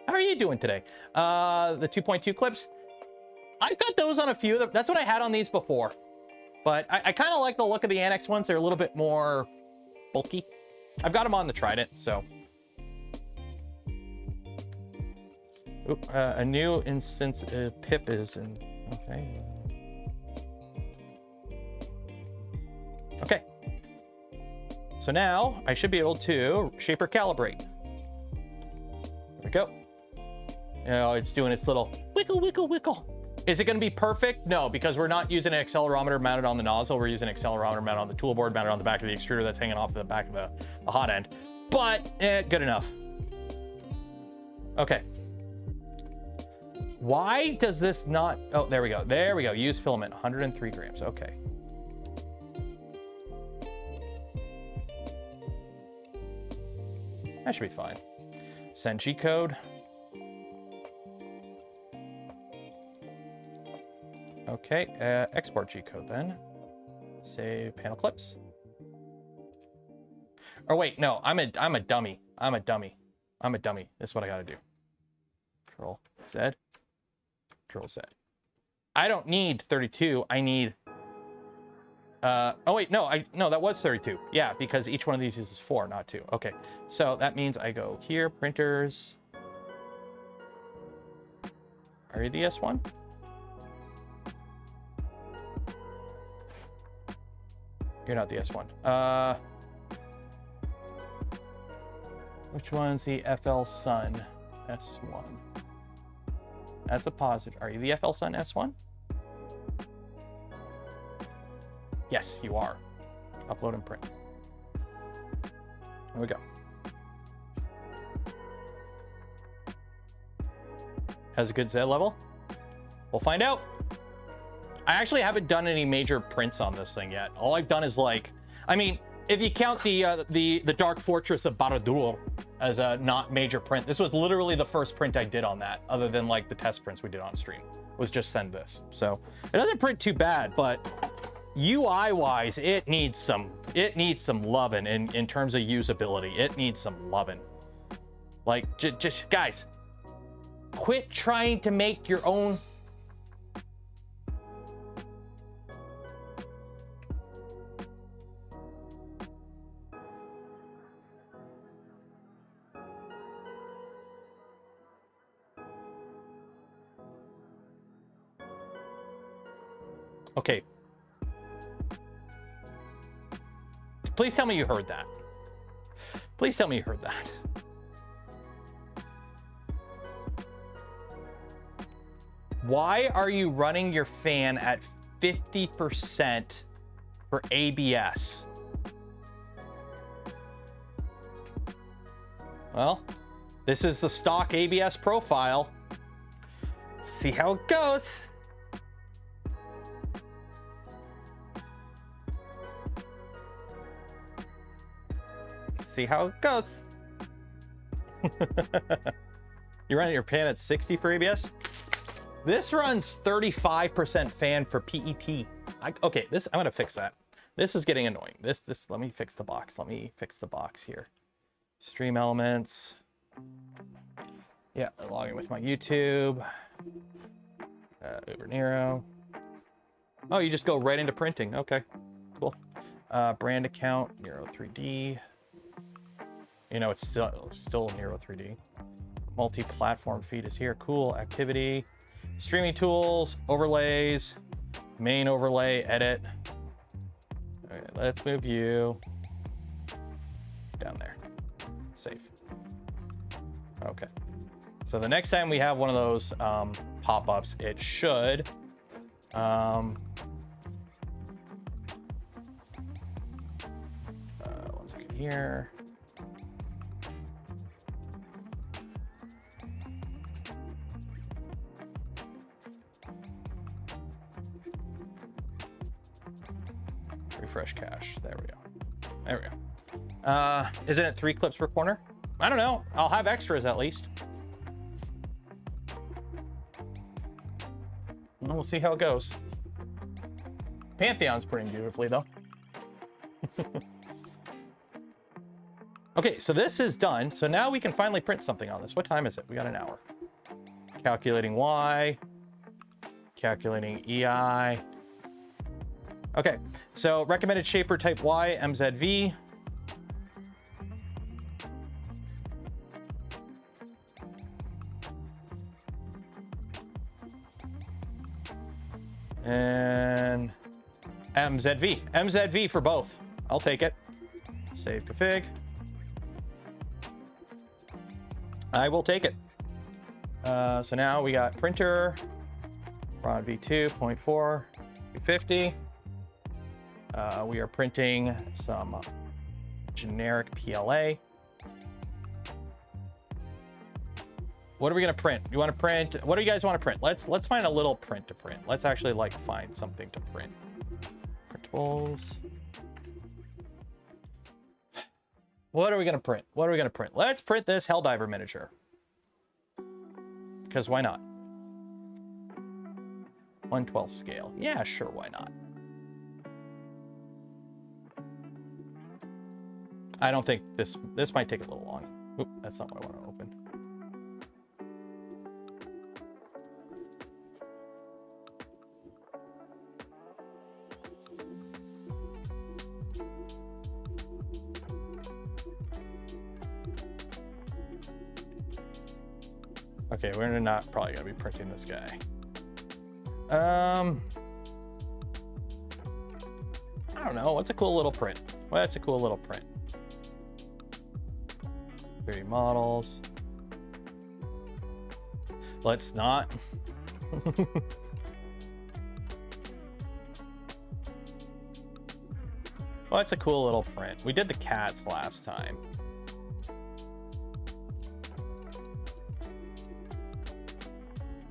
How are you doing today? The 2.2 clips. I've got those on a few of them. That's what I had on these before. But I kind of like the look of the Annex ones. They're a little bit more bulky. I've got them on the Trident, so. Oop, a new instance pip is in. Okay. Okay. So now I should be able to shaper calibrate. There we go. You know, it's doing its little wiggle, wiggle, wiggle. Is it going to be perfect? No, because we're not using an accelerometer mounted on the nozzle. We're using an accelerometer mounted on the toolboard, mounted on the back of the extruder that's hanging off the back of the hot end. But good enough. Okay. Why does this not? Oh, there we go. There we go. Use filament, 103 grams. Okay. That should be fine. Send G code. Okay, export G code then. Save panel clips. Or wait, no, I'm a dummy. I'm a dummy. This is what I gotta do. Control Z. Control Z. I don't need 32. I need. Oh wait, no, that was 32. Yeah, because each one of these uses 4, not 2. Okay, so that means I go here, printers. Are you the S1? You're not the S1. Which one's the FL Sun S1? That's a positive. Are you the FL Sun S1? Yes, you are. Upload and print. There we go. Has a good Z level? We'll find out. I actually haven't done any major prints on this thing yet. All I've done is like, I mean, if you count the Dark Fortress of Barad-dûr as a not major print, this was literally the first print I did on that, other than like the test prints we did on stream, was just send this. So it doesn't print too bad, but UI wise, it needs some loving in terms of usability. It needs some loving. Like just guys, quit trying to make your own. Okay. Please tell me you heard that. Please tell me you heard that. Why are you running your fan at 50% for ABS? Well, this is the stock ABS profile. See how it goes. See how it goes. You run your pan at 60 for ABS? This runs 35% fan for PET. Okay, I'm gonna fix that. This is getting annoying. Let me fix the box. Let me fix the box here. Stream elements. Yeah, logging with my YouTube. Uber Nero. Oh, you just go right into printing. Okay, cool. Brand account, Nero 3D. You know, it's still Nero 3D. Multi-platform feed is here. Cool. Activity. Streaming tools, overlays, main overlay, edit. All right, let's move you down there. Save. Okay. So the next time we have one of those pop-ups, it should one second here. refresh cache. There we go. There we go. Isn't it 3 clips per corner? I don't know. I'll have extras at least. We'll see how it goes. Pantheon's printing beautifully though. Okay, so this is done. So now we can finally print something on this. What time is it? We got an hour. Calculating Y. Calculating EI. Okay, so recommended shaper type Y, MZV. And MZV. MZV for both. I'll take it. Save config. I will take it. So now we got printer, Voron V2.4 250. We are printing some generic PLA. What are we gonna print? You want to print? What do you guys want to print? Let's find a little print to print. Let's actually like find something to print. Printables. What are we gonna print? What are we gonna print? Let's print this Helldiver miniature. Because why not? 1/12 scale. Yeah, sure, why not? I don't think this might take a little long. Oop, that's not what I want to open. Okay, we're not probably gonna be printing this guy. I don't know. What's a cool little print? What's a cool little print? 3D models. Let's not. Well, that's a cool little print. We did the cats last time.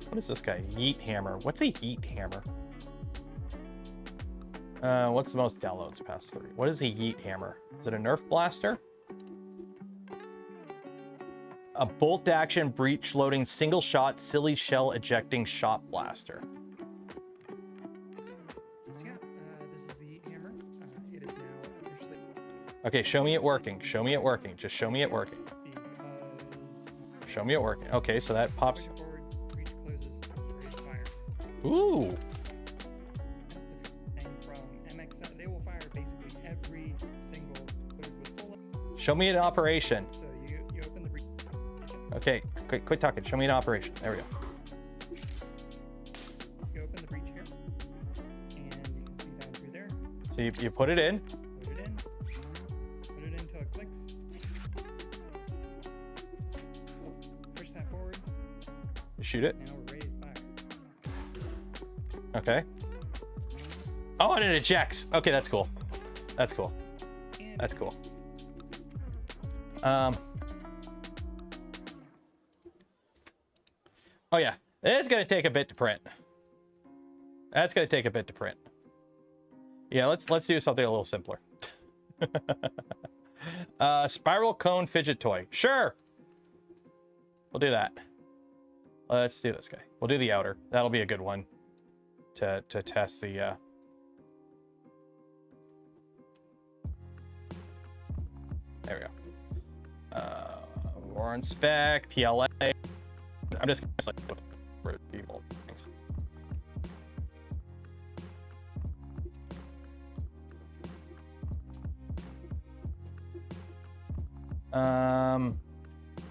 What is this guy? Yeet hammer. What's a yeet hammer? What's the most downloads past 3? What is a yeet hammer? Is it a Nerf blaster? A bolt action breech loading single shot silly shell ejecting shot blaster. So yeah, this is the yeet hammer. It is now officially. Okay, show me it working. Show me it working. Just show me it working. Because Show me it working. Okay, so that pops. going forward, breech closes, ready to fire. Ooh. And from MX, they will fire basically every single hood with full. Show me an operation. So you open the breech. Okay, quit talking. Show me an operation. There we go. You open the breech here, and you can see down through there. So you put it in. Put it in. Put it in until it clicks. Push that forward. You shoot it. Now we're ready to fire. Okay. Oh, and it ejects. Okay, that's cool. That's cool. And That's cool. Oh yeah, it's gonna take a bit to print. That's gonna take a bit to print. Yeah, let's do something a little simpler. Spiral cone fidget toy. Sure. We'll do that. Let's do this guy. We'll do the outer. That'll be a good one to test the there we go. Voron spec, PLA. I'm just gonna select for people. Thanks.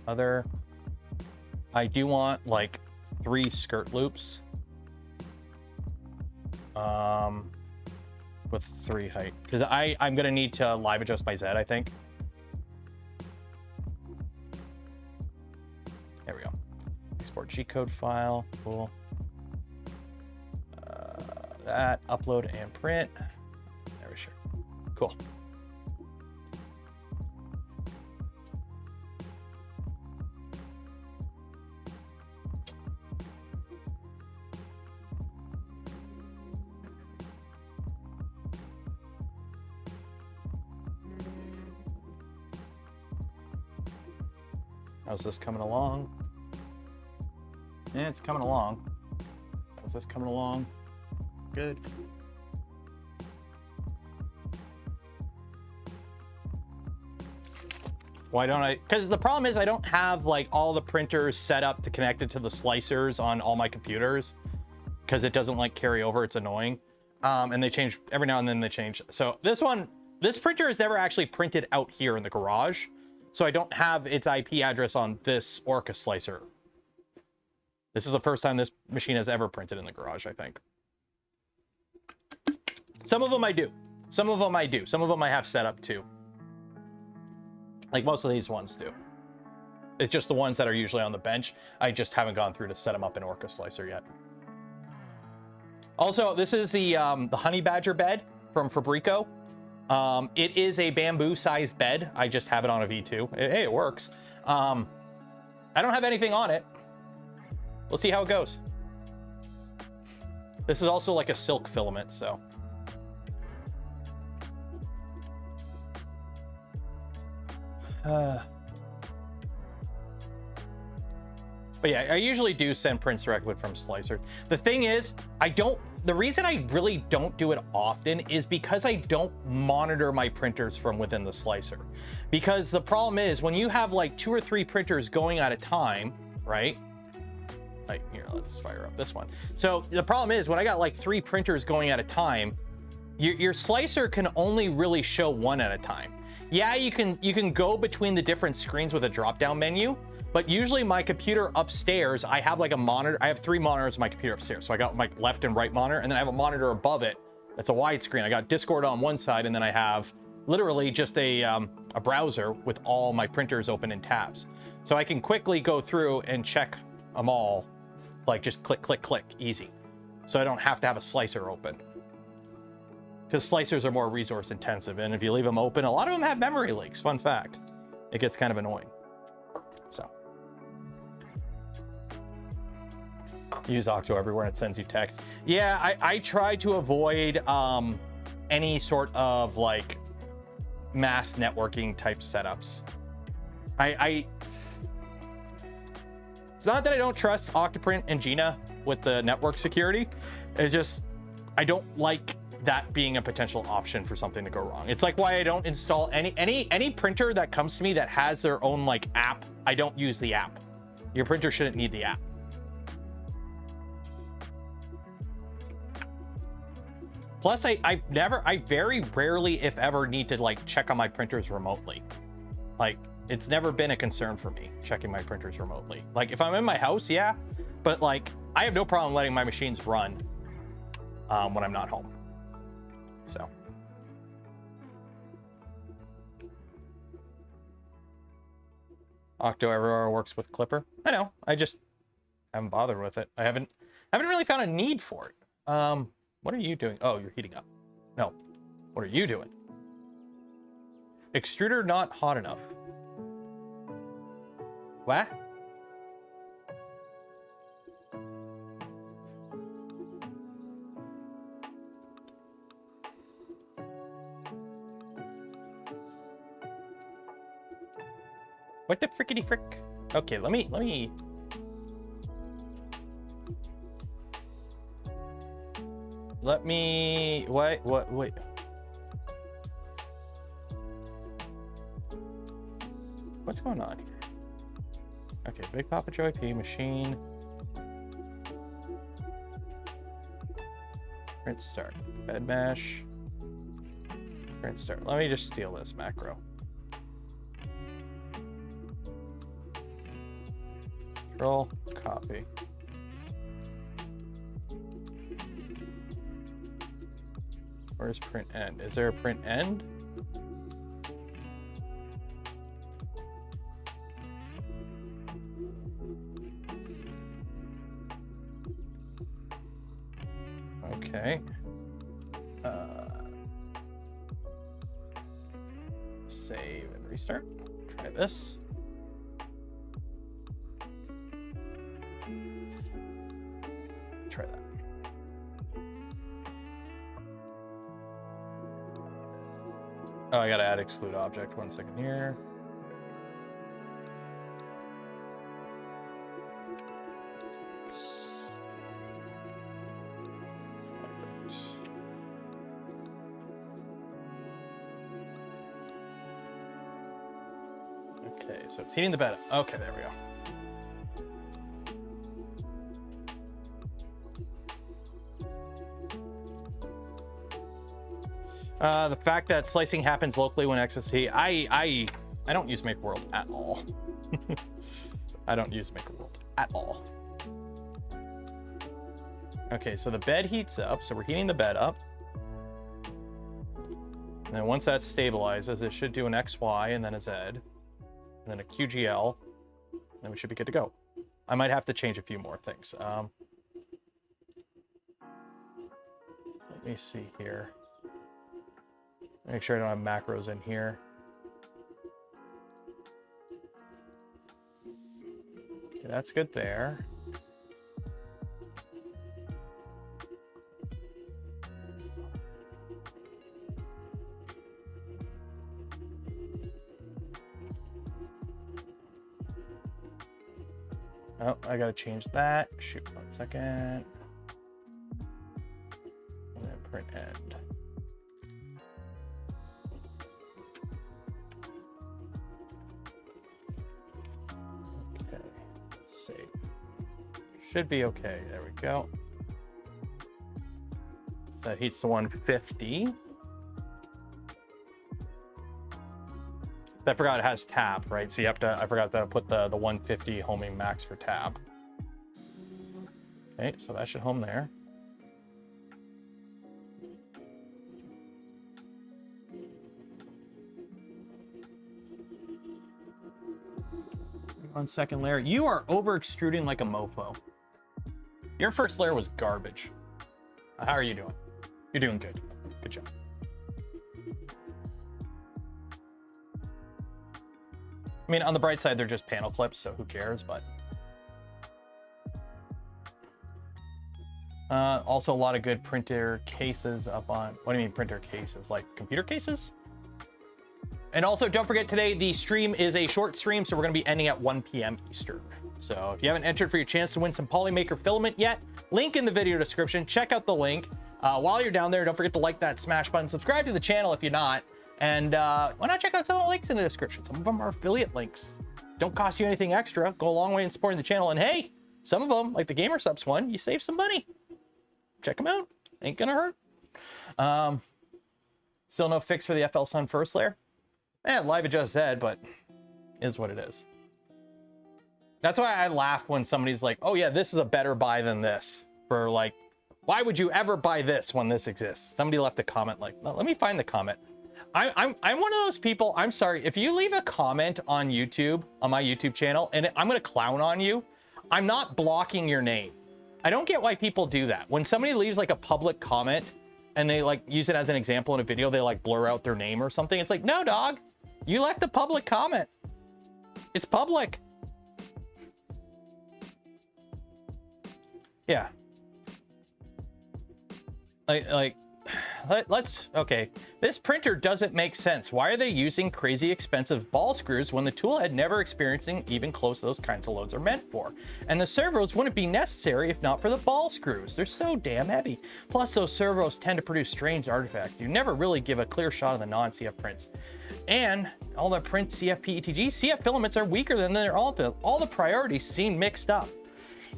Other. I do want like 3 skirt loops. With 3 height, because I'm gonna need to live adjust my Z, I think. There we go. Export G-code file. Cool. That upload and print. There we sure. Cool. How's this coming along? Yeah, it's coming along. How's this coming along? Good. Why don't I? Because the problem is I don't have like all the printers set up to connect it to the slicers on all my computers, because it doesn't like carry over. It's annoying. And they change every now and then. They change. So this printer is never actually printed out here in the garage, so I don't have its IP address on this Orca slicer. This is the first time this machine has ever printed in the garage, I think. Some of them I do. Some of them I do. Some of them I have set up too. Like most of these ones do. It's just the ones that are usually on the bench. I just haven't gone through to set them up in Orca Slicer yet. Also, this is the Honey Badger bed from Fabrico. It is a bamboo-sized bed. I just have it on a V2. Hey, it works. I don't have anything on it. We'll see how it goes. This is also like a silk filament, so. But yeah, I usually do send prints directly from Slicer. The thing is, the reason I really don't do it often is because I don't monitor my printers from within the Slicer. Because the problem is, when you have like 2 or 3 printers going at a time, right? Like, here, let's fire up this one. So the problem is, when I got like 3 printers going at a time, your Slicer can only really show one at a time. Yeah, you can go between the different screens with a drop-down menu, but usually my computer upstairs, I have like a monitor. I have 3 monitors on my computer upstairs. So I got my left and right monitor, and then I have a monitor above it that's a widescreen. I got Discord on one side, and then I have literally just a browser with all my printers open in tabs. So I can quickly go through and check them all, like just click, click, click, easy. So I don't have to have a Slicer open. Because Slicers are more resource intensive, and if you leave them open, a lot of them have memory leaks. Fun fact. It gets kind of annoying. So. Use Octo everywhere and it sends you text. Yeah, I try to avoid any sort of like mass networking type setups. It's not that I don't trust Octoprint and Gina with the network security. It's just, I don't like that being a potential option for something to go wrong. It's like why I don't install any printer that comes to me that has their own like app. I don't use the app. Your printer shouldn't need the app. Plus, I very rarely, if ever, need to like check on my printers remotely. Like, it's never been a concern for me checking my printers remotely. Like, if I'm in my house, yeah, but like, I have no problem letting my machines run when I'm not home. So. Octo everywhere works with Clipper. I know. I just haven't bothered with it. I haven't really found a need for it. What are you doing? Oh, you're heating up. No. What are you doing? Extruder not hot enough. What? What the frickety frick? Okay, let me wait. What's going on here? Okay, Big Papa Joy P machine. Print start. Bed mesh. Print start. Let me just steal this macro. Control, copy. Where's print end? Is there a print end? Okay. Save and restart. Try this. Try that. Oh, I gotta add exclude object. 1 second here. Okay, so it's heating the bed up. Okay, there we go. The fact that slicing happens locally when excess heat, I don't use Make World at all. I don't use Make World at all. Okay, so the bed heats up, so we're heating the bed up. And then once that stabilizes, it should do an XY and then a Z, and then a QGL, and then we should be good to go. I might have to change a few more things. Let me see here. Make sure I don't have macros in here. Okay, that's good there. Oh, I gotta change that. Shoot, 1 second. And then print end. Okay, let's see. Should be okay. There we go. So that heats to 150. I forgot it has tab, right? So you have to, I forgot to put the 150 homing max for tab. Okay, so that should home there. One second layer. You are over extruding like a mofo. Your first layer was garbage. How are you doing? You're doing good. Good job. I mean, on the bright side, they're just panel clips, so who cares, but... also a lot of good printer cases up on... What do you mean printer cases? Like computer cases? And also, don't forget today, the stream is a short stream, so we're going to be ending at 1 p.m. Eastern. So if you haven't entered for your chance to win some Polymaker filament yet, link in the video description. Check out the link. While you're down there, don't forget to like that smash button. Subscribe to the channel if you're not. And why not check out some of the links in the description? Some of them are affiliate links. Don't cost you anything extra. Go a long way in supporting the channel. And hey, some of them, like the Gamer Subs one, you save some money. Check them out. Ain't gonna hurt. Still no fix for the FL Sun first layer. Live adjust Z, but is what it is. That's why I laugh when somebody's like, oh yeah, this is a better buy than this. For like, why would you ever buy this when this exists? Somebody left a comment like, let me find the comment. I'm one of those people, I'm sorry, if you leave a comment on YouTube, on my YouTube channel, and I'm gonna clown on you, I'm not blocking your name. I don't get why people do that. When somebody leaves like a public comment and they like use it as an example in a video, they like blur out their name or something. It's like, no dog, you left a public comment. It's public. Yeah. Okay, this printer doesn't make sense. Why are they using crazy expensive ball screws when the tool had never experiencing even close to those kinds of loads are meant for? And the servos wouldn't be necessary if not for the ball screws. They're so damn heavy. Plus those servos tend to produce strange artifacts. You never really give a clear shot of the non-CF prints. And all the print CF PETG, CF filaments are weaker than their all the priorities seem mixed up.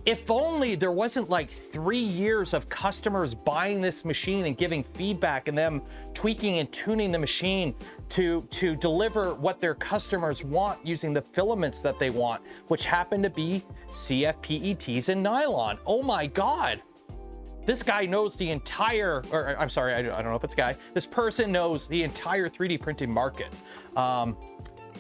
If only there wasn't like 3 years of customers buying this machine and giving feedback and them tweaking and tuning the machine to deliver what their customers want using the filaments that they want, which happen to be CF PETs and nylon. Oh my God. This guy knows the entire, or I'm sorry, I don't know if it's a guy. This person knows the entire 3D printing market. I'm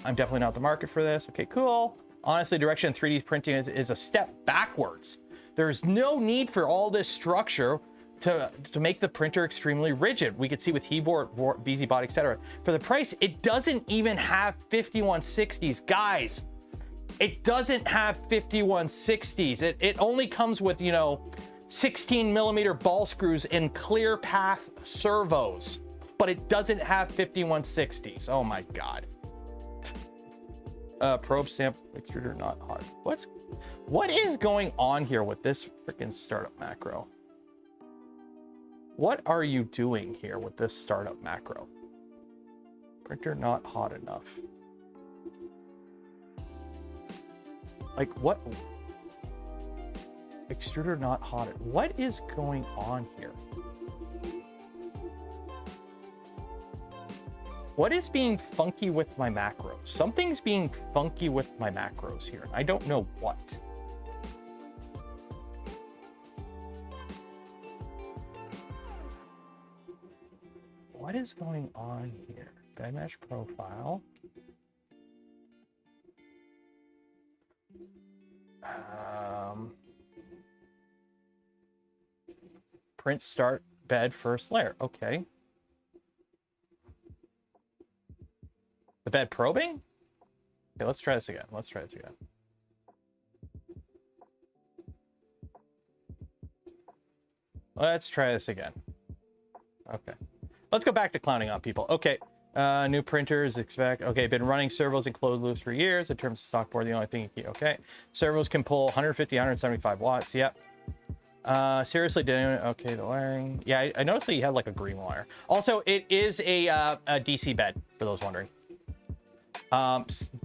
definitely not the market for this. Okay, cool. Honestly, direction 3D printing is a step backwards. There's no need for all this structure to make the printer extremely rigid. We could see with Heatboard, VZBot, etc. For the price, it doesn't even have 5160s. Guys, it doesn't have 5160s. It only comes with, you know, 16mm ball screws in clear path servos, but it doesn't have 5160s. Oh my God. Probe sample extruder not hot. What is going on here with this freaking startup macro? What are you doing here with this startup macro? Printer not hot enough. Like what? Extruder not hotted. What is going on here? What is being funky with my macros? Something's being funky with my macros here. I don't know what. What is going on here? Bed mesh profile. Print start bed first layer. Okay. The bed probing? Okay, let's try this again. Let's try this again. Let's try this again. Okay. Let's go back to clowning on people. Okay. New printers expect. Okay, been running servos and closed loops for years. In terms of stock board, the only thing you can. Okay. Servos can pull 150, 175 watts. Yep. Seriously, didn't. Okay, the wiring. Yeah, I noticed that you had like a green wire. Also, it is a DC bed, for those wondering.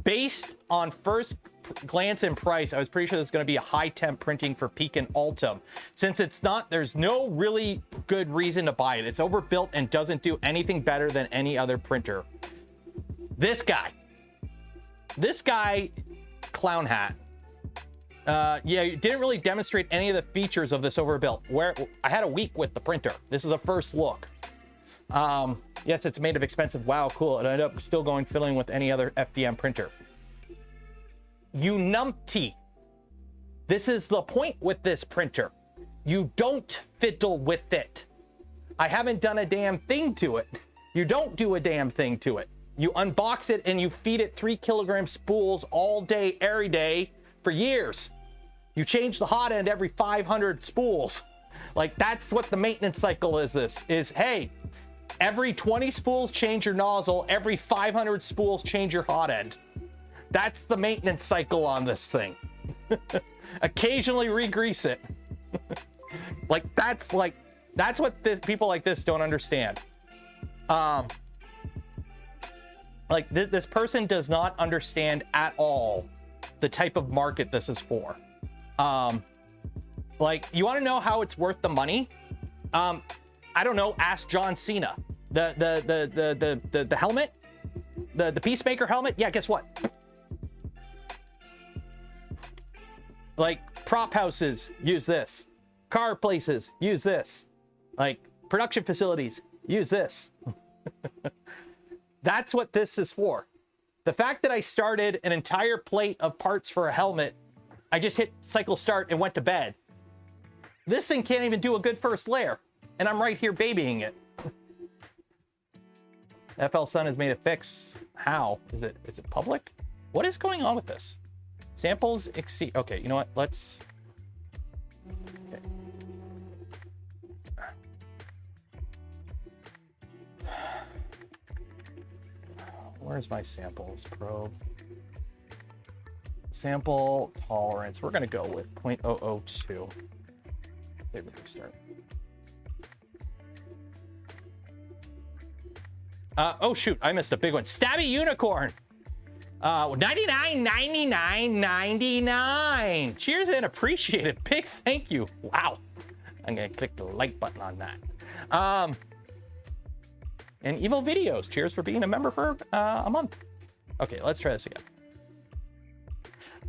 Based on first glance and price, I was pretty sure there's going to be a high temp printing for Peak and Ultim. Since it's not, there's no really good reason to buy it. It's overbuilt and doesn't do anything better than any other printer. This guy, clown hat. Yeah, you didn't really demonstrate any of the features of this overbuilt. Where I had a week with the printer. This is a first look. Yes, it's made of expensive. Wow, cool. It ended up still going fiddling with any other FDM printer. You numpty. This is the point with this printer. You don't fiddle with it. I haven't done a damn thing to it. You don't do a damn thing to it. You unbox it and you feed it 3 kilogram spools all day, every day for years. You change the hot end every 500 spools. Like, that's what the maintenance cycle is. This is, hey, every 20 spools change your nozzle, every 500 spools change your hot end. That's the maintenance cycle on this thing. Occasionally re-grease it. That's what people like this don't understand. This person does not understand at all the type of market this is for. You want to know how it's worth the money? I don't know. Ask John Cena. The helmet, the Peacemaker helmet. Yeah, guess what? Like, prop houses use this. Car places use this. Like, production facilities use this. That's what this is for. The fact that I started an entire plate of parts for a helmet, I just hit cycle start and went to bed. This thing can't even do a good first layer, and I'm right here babying it. FL Sun has made a fix. How? Is it public? What is going on with this? Samples exceed. Okay, you know what? Let's. Okay. Where's my samples probe? Sample tolerance. We're going to go with 0.002. Hit restart. Oh shoot, I missed a big one. Stabby Unicorn. 99.99.99. Cheers and appreciate it. Big thank you. Wow. I'm gonna click the like button on that. And Evil Videos. Cheers for being a member for a month. Okay, let's try this again.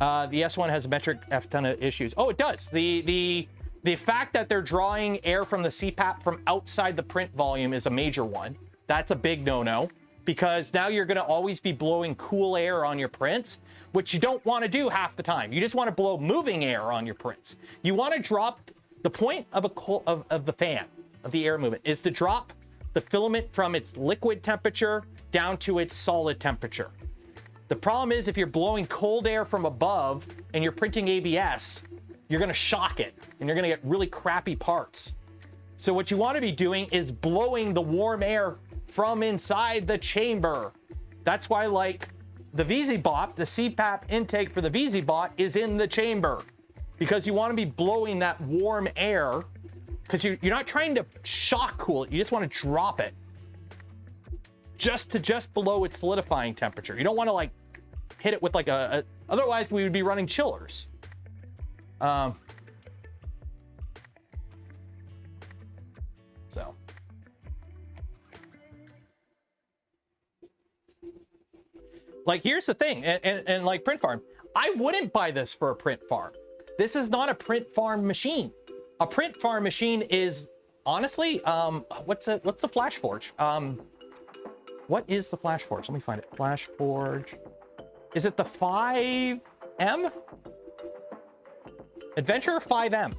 The S1 has a metric F ton of issues. Oh, it does. The fact that they're drawing air from the CPAP from outside the print volume is a major one. That's a big no-no, because now you're going to always be blowing cool air on your prints, which you don't want to do half the time. You just want to blow moving air on your prints. You want to drop the point of the fan, of the air movement, is to drop the filament from its liquid temperature down to its solid temperature. The problem is, if you're blowing cold air from above and you're printing ABS, you're going to shock it and you're going to get really crappy parts. So what you want to be doing is blowing the warm air from inside the chamber. That's why, like, the VZBot, the CPAP intake for the VZBot is in the chamber, because you want to be blowing that warm air, because you're not trying to shock cool it. You just want to drop it just below its solidifying temperature. You don't want to like hit it with like a Otherwise, we would be running chillers. So. Like, here's the thing, and like print farm, I wouldn't buy this for a print farm. This is not a print farm machine. A print farm machine is, honestly, what's the Flash Forge? What is the Flash Forge? Let me find it. Flash Forge. Is it the 5M? Adventure 5M.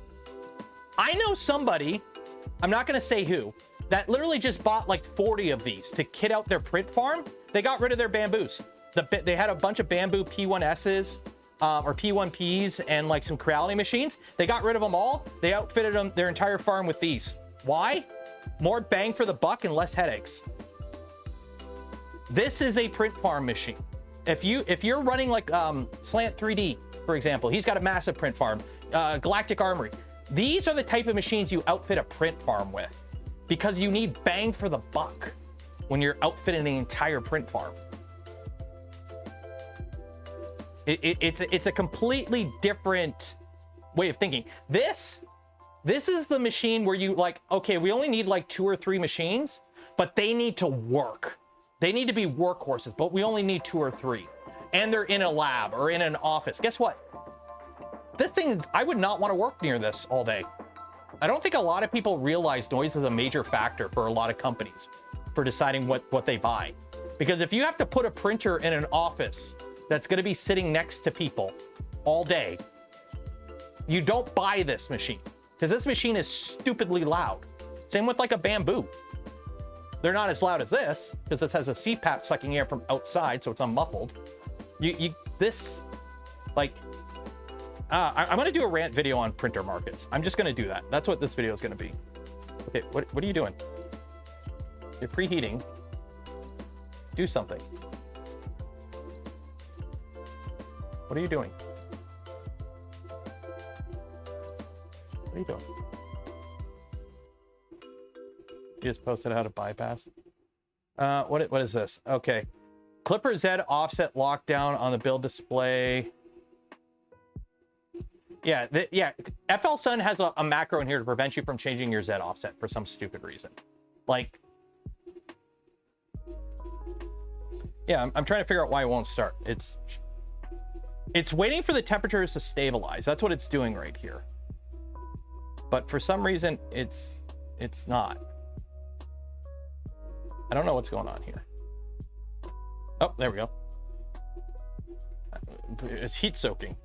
I know somebody, I'm not going to say who, that literally just bought like 40 of these to kit out their print farm. They got rid of their bamboos. They had a bunch of bamboo P1Ss or P1Ps and like some Creality machines. They got rid of them all. They outfitted their entire farm with these. Why? More bang for the buck and less headaches. This is a print farm machine. If you're running like Slant 3D, for example, he's got a massive print farm. Galactic Armory. These are the type of machines you outfit a print farm with, because you need bang for the buck when you're outfitting the entire print farm. It's a completely different way of thinking. This is the machine where you like, okay, we only need like 2 or 3 machines, but they need to work. They need to be workhorses, but we only need 2 or 3. And they're in a lab or in an office. Guess what? This thing is, I would not want to work near this all day. I don't think a lot of people realize noise is a major factor for a lot of companies for deciding what they buy. Because if you have to put a printer in an office that's going to be sitting next to people all day, you don't buy this machine, because this machine is stupidly loud. Same with like a bamboo. They're not as loud as this, because this has a CPAP sucking air from outside, so it's unmuffled. I'm going to do a rant video on printer markets. I'm just going to do that. That's what this video is going to be. Okay, what are you doing? You're preheating. Do something. What are you doing? What are you doing? You just posted how to bypass. What is this? Okay. Clipper Z offset lockdown on the build display. Yeah, FL Sun has a macro in here to prevent you from changing your Z offset for some stupid reason. Like, yeah, I'm trying to figure out why it won't start. It's waiting for the temperatures to stabilize. That's what it's doing right here. But for some reason, it's not. I don't know what's going on here. Oh, there we go. It's heat soaking.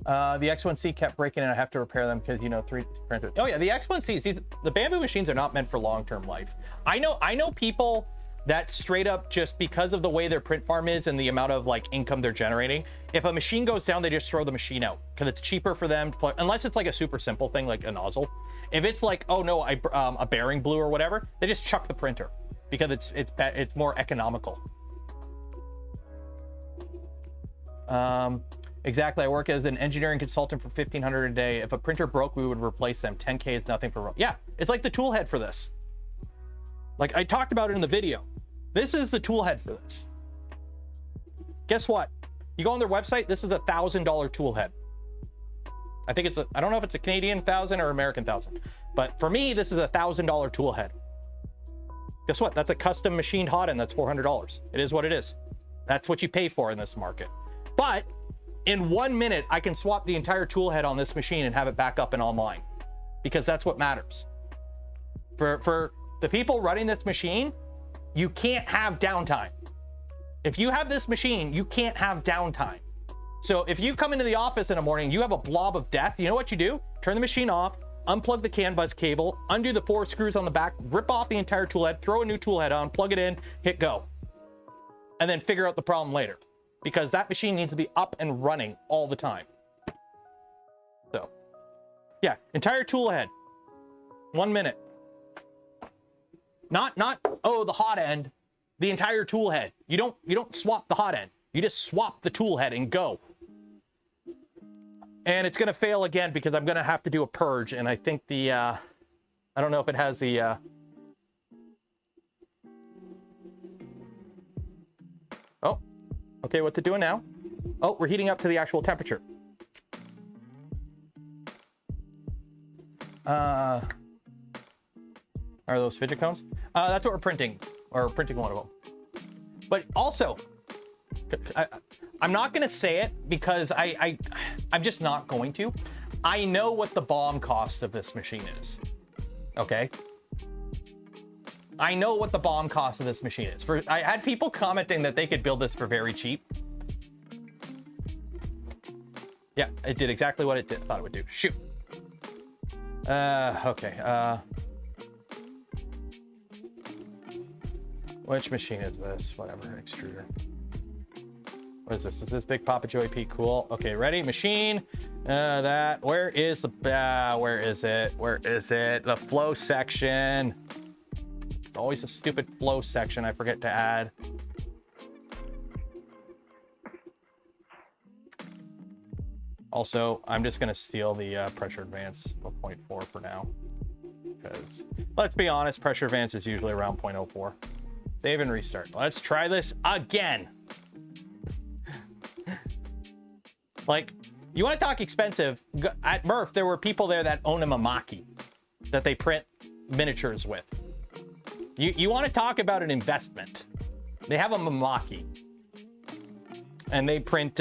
The X1C kept breaking and I have to repair them because, you know, 3 printers. Oh yeah, the X1Cs, the bamboo machines are not meant for long-term life. I know people that straight up, just because of the way their print farm is and the amount of like income they're generating, if a machine goes down, they just throw the machine out because it's cheaper for them to plug, unless it's like a super simple thing like a nozzle. If it's like, oh no, a bearing blew or whatever, they just chuck the printer because it's more economical. Exactly. I work as an engineering consultant for $1,500 a day. If a printer broke, we would replace them. 10K is nothing for. Yeah, it's like the tool head for this. Like I talked about it in the video. This is the tool head for this. Guess what? You go on their website. This is $1,000 tool head. I think it's I don't know if it's a Canadian 1,000 or American 1,000, but for me, this is $1,000 tool head. Guess what? That's a custom machined hot end. That's $400. It is what it is. That's what you pay for in this market. But in 1 minute, I can swap the entire tool head on this machine and have it back up and online, because that's what matters. For the people running this machine, you can't have downtime. If you have this machine, you can't have downtime. So if you come into the office in the morning, you have a blob of death, you know what you do? Turn the machine off, unplug the CAN bus cable, undo the 4 screws on the back, rip off the entire tool head, throw a new tool head on, plug it in, hit go. And then figure out the problem later, because that machine needs to be up and running all the time. So yeah, entire tool head, 1 minute. Not oh, the hot end, the entire tool head. You don't swap the hot end. You just swap the tool head and go. And it's gonna fail again because I'm gonna have to do a purge, and I think the I don't know if it has the Oh, okay, what's it doing now? Oh, we're heating up to the actual temperature. Are those fidget cones? That's what we're printing, or printing one of them. But also, I'm not going to say it because I'm just not going to. I know what the BOM cost of this machine is. Okay? I know what the BOM cost of this machine is. I had people commenting that they could build this for very cheap. Yeah, it did exactly what it thought it would do. Shoot. Okay. Which machine is this? Whatever, extruder. What is this? Is this Big Papa Joey P? Cool. Okay, ready? Machine. Where is the, where is it? Where is it? The flow section. It's always a stupid flow section I forget to add. Also, I'm just going to steal the pressure advance of 0.4 for now. Because, let's be honest, pressure advance is usually around 0.04. Save and restart. Let's try this again. Like, you want to talk expensive? At Murph, there were people there that own a Mamaki that they print miniatures with. You want to talk about an investment? They have a Mamaki. And they print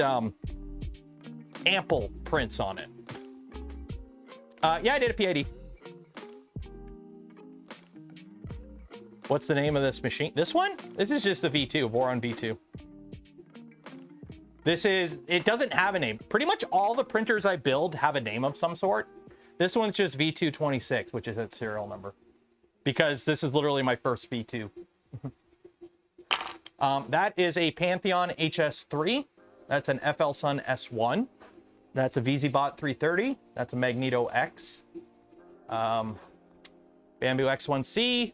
ample prints on it. Yeah, I did a PID. What's the name of this machine? This one? This is just a V2, Voron V2. This is, it doesn't have a name. Pretty much all the printers I build have a name of some sort. This one's just V226, which is its serial number. Because this is literally my first V2. That is a Pantheon HS3. That's an FL Sun S1. That's a VZBot 330. That's a Magneto X. Bamboo X1C.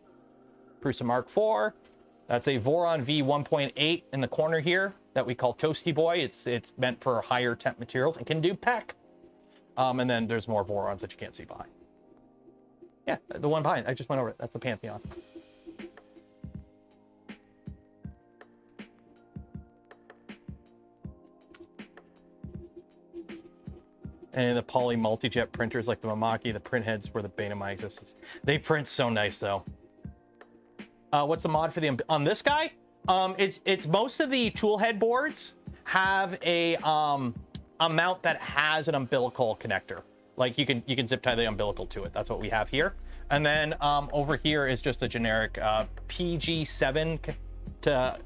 Prusa Mark IV. That's a Voron V1.8 in the corner here that we call Toasty Boy. It's meant for higher temp materials and can do PEC. And then there's more Vorons that you can't see behind. Yeah, the one behind. I just went over it. That's the Pantheon. And the Poly multi-jet printers like the Mamaki, the print heads were the bane of my existence. They print so nice though. What's the mod for the on this guy? It's most of the tool head boards have a mount that has an umbilical connector. Like you can zip tie the umbilical to it. That's what we have here. And then over here is just a generic PG7 to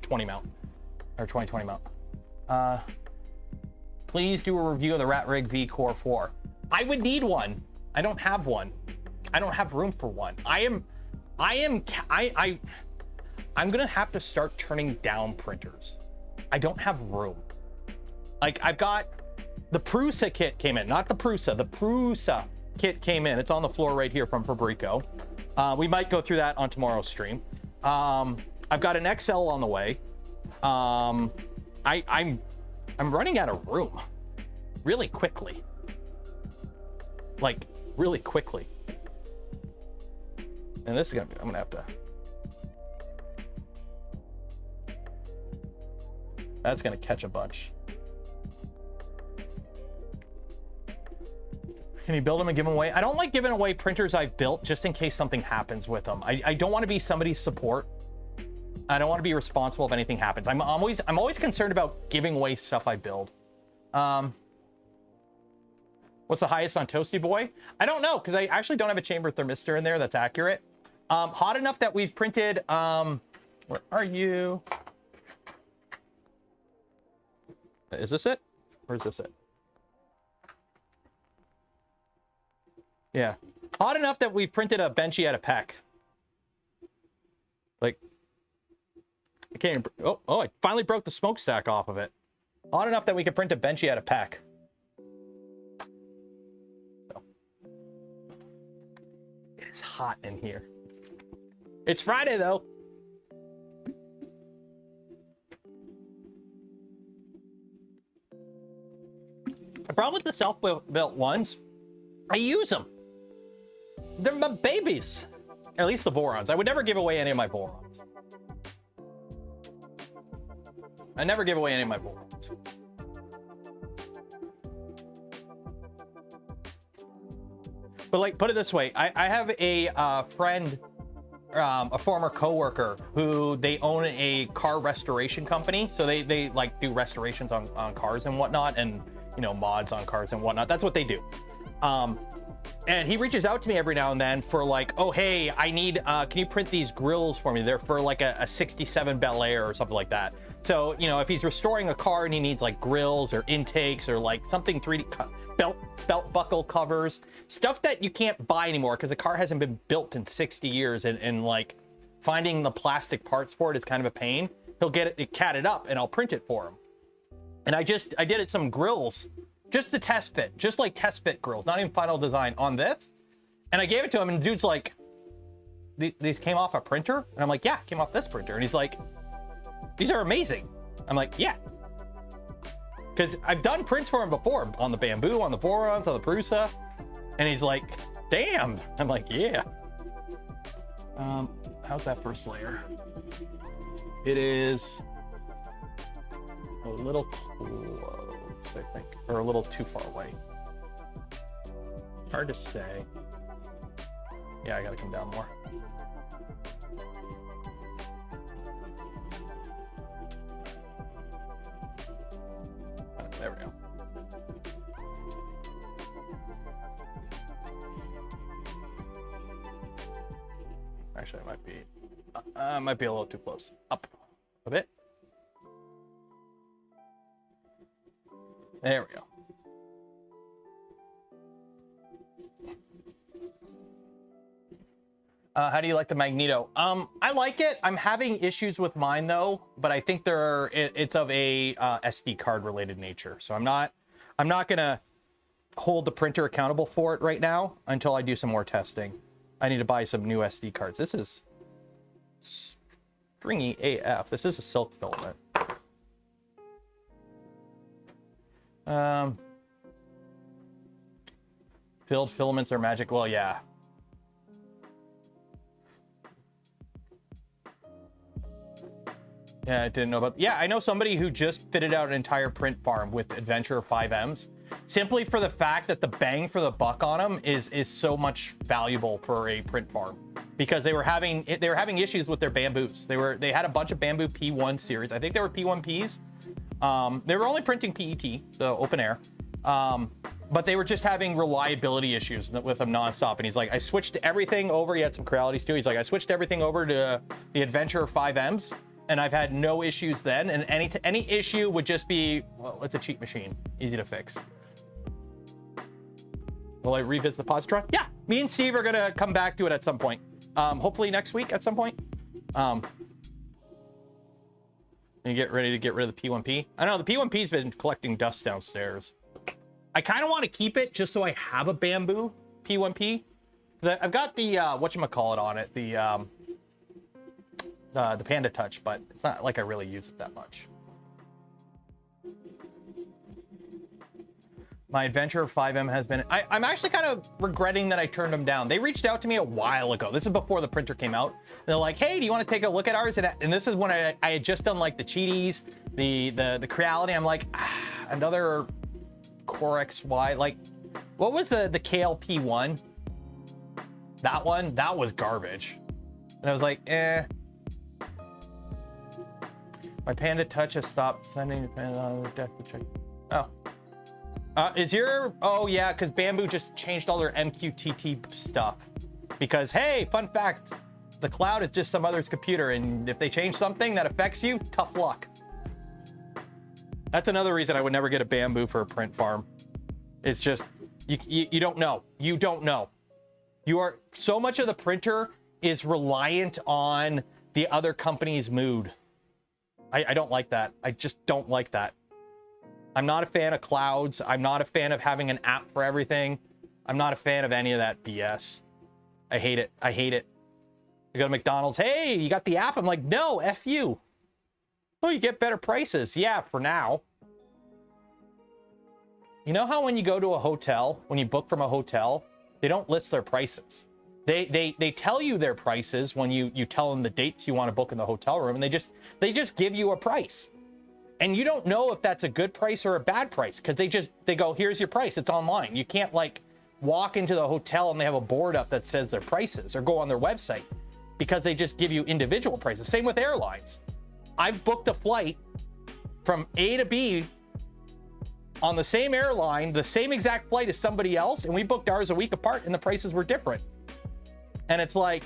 20 mount or 2020 mount. Please do a review of the Rat Rig V Core 4. I would need one. I don't have one. I don't have room for one. I'm gonna have to start turning down printers. I don't have room. Like I've got the Prusa kit came in, not the Prusa, the Prusa kit came in. It's on the floor right here from Fabrico. We might go through that on tomorrow's stream. I've got an XL on the way. I'm running out of room really quickly. Like really quickly. And this is gonna be, I'm gonna have to. That's gonna catch a bunch. Can you build them and give them away? I don't like giving away printers I've built just in case something happens with them. I don't want to be somebody's support. I don't want to be responsible if anything happens. I'm always concerned about giving away stuff I build. What's the highest on Toasty Boy? I don't know, because I actually don't have a chamber thermistor in there that's accurate. Hot enough that we've printed, where are you? Is this it? Or is this it? Yeah. Hot enough that we've printed a Benchy out of PEC. Like, I can't even, oh, I finally broke the smokestack off of it. Hot enough that we could print a Benchy out of PEC. So. It's hot in here. It's Friday though. The problem with the self-built ones, I use them. They're my babies. At least the Vorons. I would never give away any of my Vorons. I never give away any of my Vorons. But like, put it this way, I have a friend, a former coworker who they own a car restoration company. So they like do restorations on cars and whatnot, and you know, mods on cars and whatnot. That's what they do. And he reaches out to me every now and then for like, oh, hey, I need, can you print these grills for me? They're for like a 67 Bel Air or something like that. So, you know, if he's restoring a car and he needs like grills or intakes or like something 3D belt buckle covers, stuff that you can't buy anymore because the car hasn't been built in 60 years and like finding the plastic parts for it is kind of a pain. He'll get it catted up and I'll print it for him. And I did it some grills just to test fit, just like test fit grills, not even final design on this. And I gave it to him and the dude's like, these came off a printer? And I'm like, yeah, came off this printer. And he's like, these are amazing. I'm like, yeah. Because I've done prints for him before on the Bamboo, on the Vorons, on the Prusa. And he's like, damn. I'm like, yeah. How's that first layer? It is a little close, I think, or a little too far away. Hard to say. Yeah, I gotta come down more. There we go. Actually, it might be a little too close. Up a bit. There we go. How do you like the Magneto? I like it. I'm having issues with mine though, but I think it's of a SD card related nature. So I'm not gonna hold the printer accountable for it right now until I do some more testing. I need to buy some new SD cards. This is stringy AF. This is a silk filament. Filled filaments are magic. Well, yeah. Yeah, I didn't know about. Yeah, I know somebody who just fitted out an entire print farm with Adventure 5Ms, simply for the fact that the bang for the buck on them is so much valuable for a print farm, because they were having issues with their bamboos. They had a bunch of Bamboo P1 series. I think they were P1Ps. They were only printing PET, so open air, but they were just having reliability issues with them nonstop. And he's like, I switched everything over. He had some Crealities too. He's like, I switched everything over to the Adventure 5Ms. And I've had no issues then. And any issue would just be, well, it's a cheap machine, easy to fix. Will I revisit the positron? Yeah, me and Steve are gonna come back to it at some point. Hopefully next week at some point. And get ready to get rid of the P1P. I know the P1P's been collecting dust downstairs. I kind of want to keep it just so I have a Bamboo P1P. I've got the whatchamacallit on it, the Panda Touch, but it's not like I really use it that much. My Adventure 5M has been... I'm actually kind of regretting that I turned them down. They reached out to me a while ago. This is before the printer came out. They're like, hey, do you want to take a look at ours? And this is when I had just done like the Cheaties, the Creality. I'm like, another Core XY. Like, what was the KLP1? That one? That was garbage. And I was like, eh. My Panda Touch has stopped sending depending on the deck to check. Oh. Is your... Oh, yeah, because Bamboo just changed all their MQTT stuff. Because, hey, fun fact, the cloud is just some other's computer, and if they change something that affects you, tough luck. That's another reason I would never get a Bamboo for a print farm. It's just, you don't know. You don't know. So much of the printer is reliant on the other company's mood. I don't like that. I just don't like that. I'm not a fan of clouds. I'm not a fan of having an app for everything. I'm not a fan of any of that BS. I hate it. I hate it. You go to McDonald's, hey, you got the app? I'm like, no, F you. Oh, you get better prices. Yeah, for now. You know how when you go to a hotel, when you book from a hotel, they don't list their prices. They tell you their prices when you tell them the dates you want to book in the hotel room, and they just give you a price. And you don't know if that's a good price or a bad price because they go, here's your price. It's online. You can't like walk into the hotel and they have a board up that says their prices, or go on their website, because they just give you individual prices. Same with airlines. I've booked a flight from A to B on the same airline, the same exact flight as somebody else, and we booked ours a week apart and the prices were different. And it's like,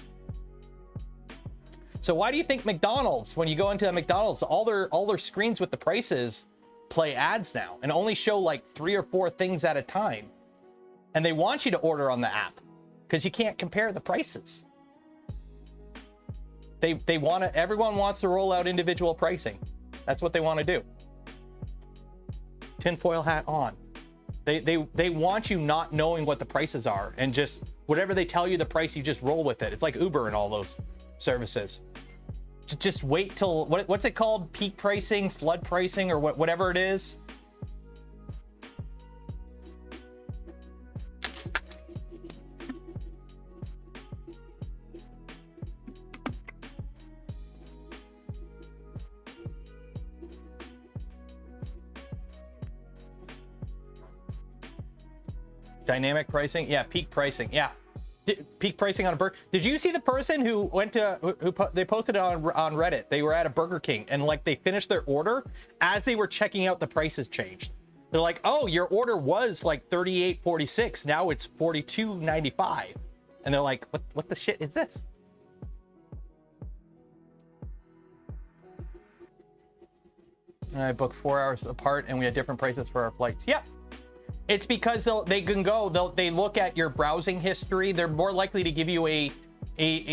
so why do you think McDonald's, when you go into a McDonald's, all their screens with the prices play ads now and only show like 3 or 4 things at a time? And they want you to order on the app because you can't compare the prices. Everyone wants to roll out individual pricing. That's what they want to do. Tinfoil hat on. They want you not knowing what the prices are, and just whatever they tell you the price, you just roll with it. It's like Uber and all those services. Just wait till, what's it called? Peak pricing, flood pricing, or whatever it is. Dynamic pricing, yeah. Peak pricing, yeah. Peak pricing on a burger. Did you see the person who went to they posted it on Reddit? They were at a Burger King and like they finished their order as they were checking out. The prices changed. They're like, "Oh, your order was like $38.46. Now it's $42.95." And they're like, "What the shit is this?" And I booked 4 hours apart, and we had different prices for our flights. Yep. It's because they look at your browsing history. They're more likely to give you a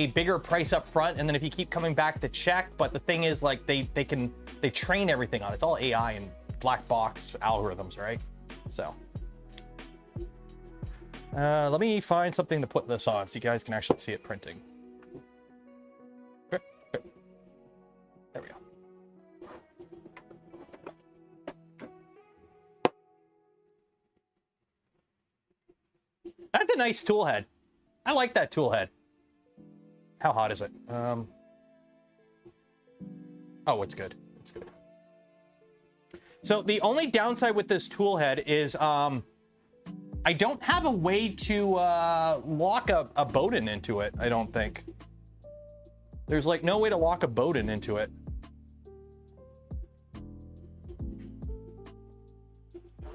bigger price up front, and then if you keep coming back to check. But the thing is, like, they train everything on it. It's all AI and black box algorithms, right? So let me find something to put this on so you guys can actually see it printing. Okay. There we go. That's a nice tool head. I like that tool head. How hot is it? Oh, it's good. It's good. So the only downside with this tool head is I don't have a way to lock a Bowden into it, I don't think. There's like no way to lock a Bowden into it.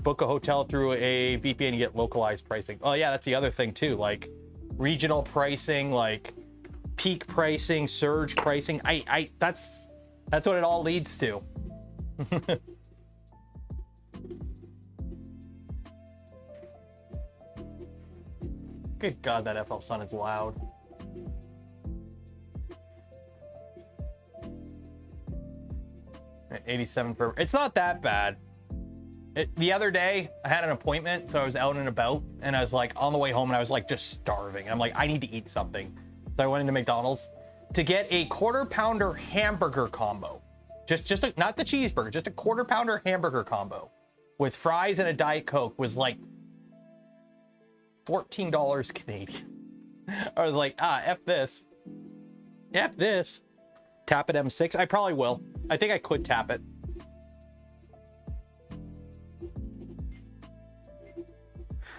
Book a hotel through a VPN, you get localized pricing. Oh yeah, that's the other thing too, like regional pricing, like peak pricing, surge pricing. That's what it all leads to. Good God, that FL Sun is loud. Right, 87 per. It's not that bad. The other day, I had an appointment, so I was out and about, and I was like on the way home, and I was like just starving. And I'm like, I need to eat something. So I went into McDonald's to get a quarter-pounder hamburger combo. Not the cheeseburger, just a quarter-pounder hamburger combo with fries and a Diet Coke was like $14 Canadian. I was like, F this. F this. Tap it M6. I probably will. I think I could tap it.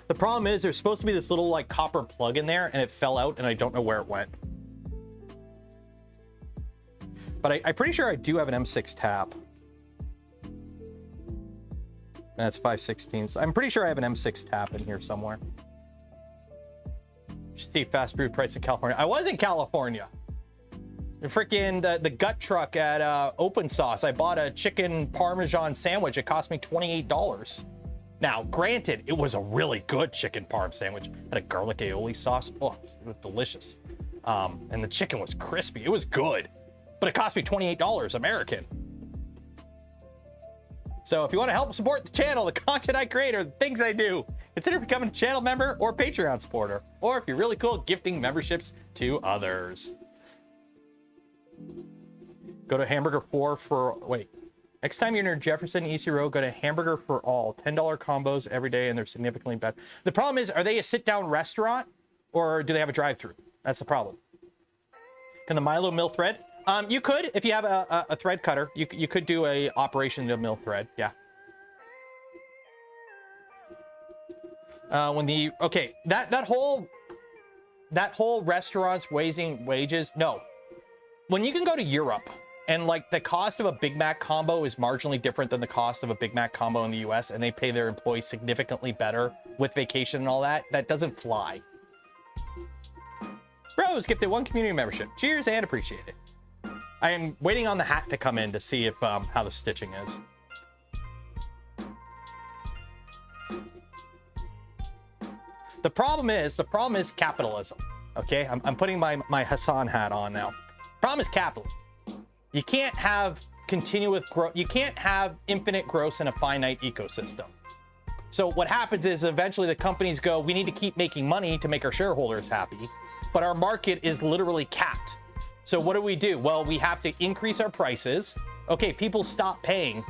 The problem is there's supposed to be this little like copper plug in there, and it fell out, and I don't know where it went. But I'm pretty sure I do have an M6 tap. That's 5/16. I'm pretty sure I have an M6 tap in here somewhere. Should see fast food price in California. I was in California. The freaking the gut truck at Open Sauce. I bought a chicken Parmesan sandwich. It cost me $28. Now, granted, it was a really good chicken parm sandwich. It had a garlic aioli sauce. Oh, it was delicious. And the chicken was crispy. It was good. But it cost me $28 American. So if you want to help support the channel, the content I create, or the things I do, consider becoming a channel member or Patreon supporter. Or if you're really cool, gifting memberships to others. Go to Hamburger 4 for... Wait. Next time you're near Jefferson, EC Road, go to Hamburger for All. $10 combos every day, and they're significantly better. The problem is, are they a sit-down restaurant, or do they have a drive-thru? That's the problem. Can the Milo mill thread? You could, if you have a thread cutter, you could do a operation to mill thread. Yeah. Okay, that whole restaurants raising wages. No, when you can go to Europe and like the cost of a Big Mac combo is marginally different than the cost of a Big Mac combo in the US, and they pay their employees significantly better with vacation and all that, that doesn't fly. Rose gifted 1 community membership. Cheers and appreciate it. I am waiting on the hat to come in to see if how the stitching is. The problem is capitalism. Okay, I'm putting my Hassan hat on now. Problem is capitalism. You can't have continuous growth. You can't have infinite growth in a finite ecosystem. So what happens is eventually the companies go, we need to keep making money to make our shareholders happy, but our market is literally capped. So what do? Well, we have to increase our prices. Okay, people stop paying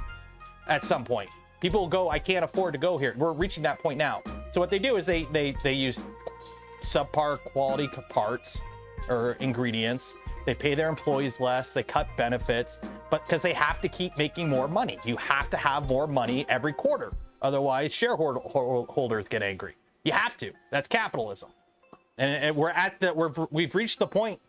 at some point. People go, I can't afford to go here. We're reaching that point now. So what they do is they use subpar quality parts or ingredients. They pay their employees less. They cut benefits, but because they have to keep making more money. You have to have more money every quarter. Otherwise, shareholders get angry. You have to. That's capitalism. And we've reached the point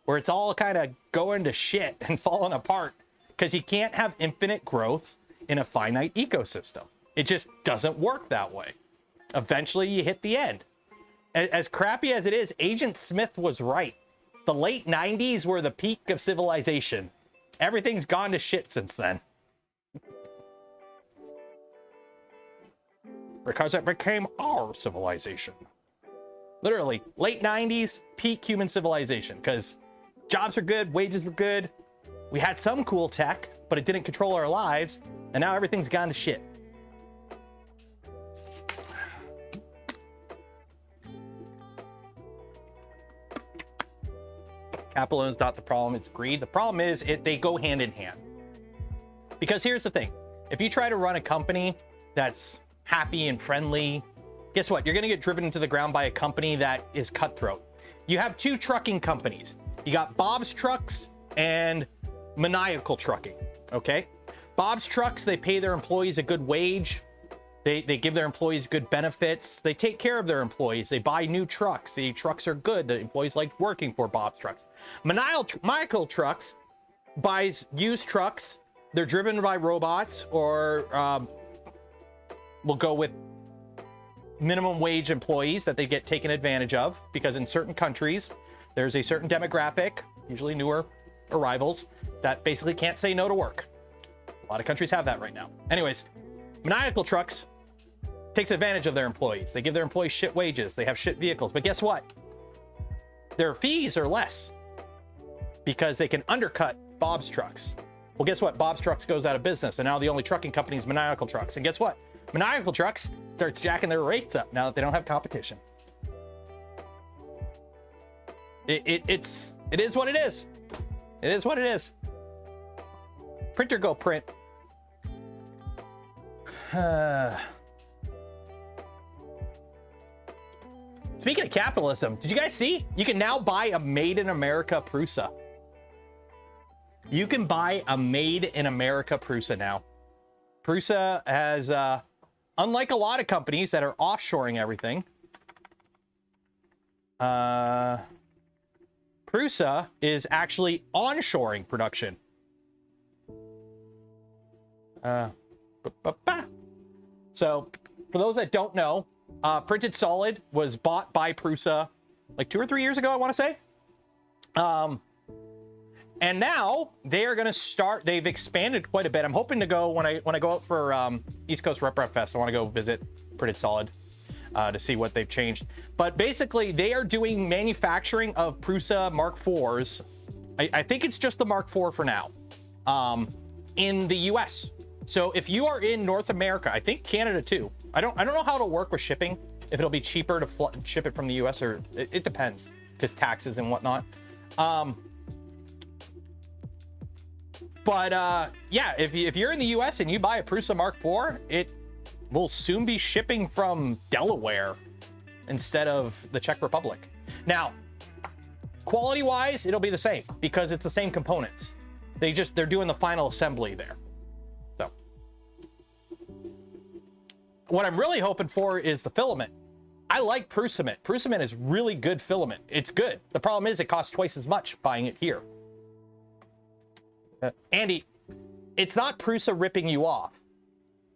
where it's all kind of going to shit and falling apart because you can't have infinite growth in a finite ecosystem. It just doesn't work that way. Eventually you hit the end. As crappy as it is, Agent Smith was right. The late 90s were the peak of civilization. Everything's gone to shit since then. Because it became our civilization. Literally, late 90s, peak human civilization. Because jobs were good, wages were good. We had some cool tech, but it didn't control our lives. And now everything's gone to shit. Capitalism is not the problem, it's greed. The problem is they go hand in hand. Because here's the thing. If you try to run a company that's happy and friendly, guess what? You're gonna get driven into the ground by a company that is cutthroat. You have 2 trucking companies. You got Bob's Trucks and Maniacal Trucking, okay? Bob's Trucks, they pay their employees a good wage. They give their employees good benefits. They take care of their employees. They buy new trucks. The trucks are good. The employees like working for Bob's Trucks. Maniacal Trucks buys used trucks. They're driven by robots, or we'll go with minimum wage employees that they get taken advantage of, because in certain countries, there's a certain demographic, usually newer arrivals, that basically can't say no to work. A lot of countries have that right now. Anyways, Maniacal Trucks takes advantage of their employees. They give their employees shit wages. They have shit vehicles. But guess what? Their fees are less because they can undercut Bob's Trucks. Well, guess what? Bob's Trucks goes out of business, and now the only trucking company is Maniacal Trucks. And guess what? Maniacal Trucks starts jacking their rates up now that they don't have competition. It is what it is. It is what it is. Printer go print. Speaking of capitalism, did you guys see? You can now buy a Made in America Prusa. You can buy a Made in America Prusa now. Prusa has, unlike a lot of companies that are offshoring everything, Prusa is actually onshoring production. So, for those that don't know, Printed Solid was bought by Prusa like 2 or 3 years ago, I want to say. And now they are going to start. They've expanded quite a bit. I'm hoping to go when I go out for East Coast Rep Fest. I want to go visit Printed Solid to see what they've changed. But basically, they are doing manufacturing of Prusa Mark IVs. I think it's just the Mark IV for now, in the US. So if you are in North America, I think Canada too. I don't know how it'll work with shipping. If it'll be cheaper to ship it from the US, or it depends because taxes and whatnot. Yeah, if you're in the US and you buy a Prusa Mark IV, it will soon be shipping from Delaware instead of the Czech Republic. Now, Quality wise, it'll be the same because it's the same components. They're doing the final assembly there. So what I'm really hoping for is the filament. I like Prusament. Prusament is really good filament. It's good. The problem is it costs twice as much buying it here. Andy, it's not Prusa ripping you off.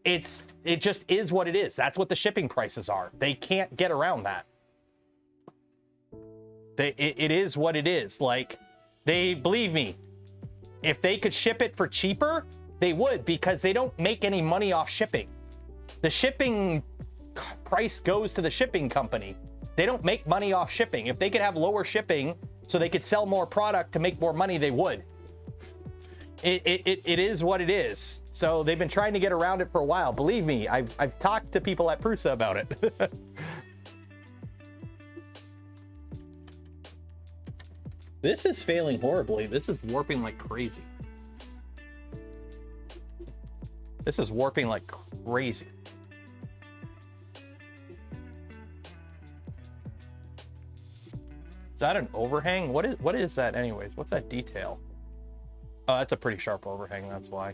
It just is what it is. That's what the shipping prices are. They can't get around that. It is what it is. Like, believe me, if they could ship it for cheaper, they would, because they don't make any money off shipping. The shipping price goes to the shipping company. They don't make money off shipping. If they could have lower shipping so they could sell more product to make more money, they would. It is what it is. So they've been trying to get around it for a while. Believe me, I've talked to people at Prusa about it. This is failing horribly. This is warping like crazy. This is warping like crazy. Is that an overhang? What is that anyways? What's that detail? Oh, that's a pretty sharp overhang, that's why.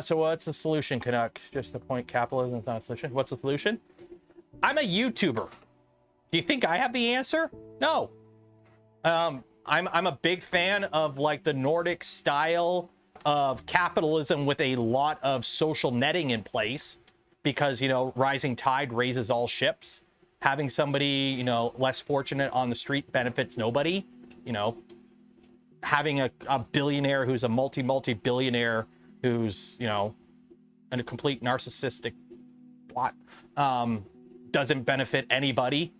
So what's the solution, Canuck? Just the point, capitalism is not a solution. What's the solution? I'm a YouTuber. Do you think I have the answer? No. I'm a big fan of like the Nordic style of capitalism with a lot of social netting in place, because, you know, rising tide raises all ships. Having somebody, you know, less fortunate on the street benefits nobody. You know, having a billionaire who's a multi-billionaire who's, you know, a complete narcissistic plot, doesn't benefit anybody.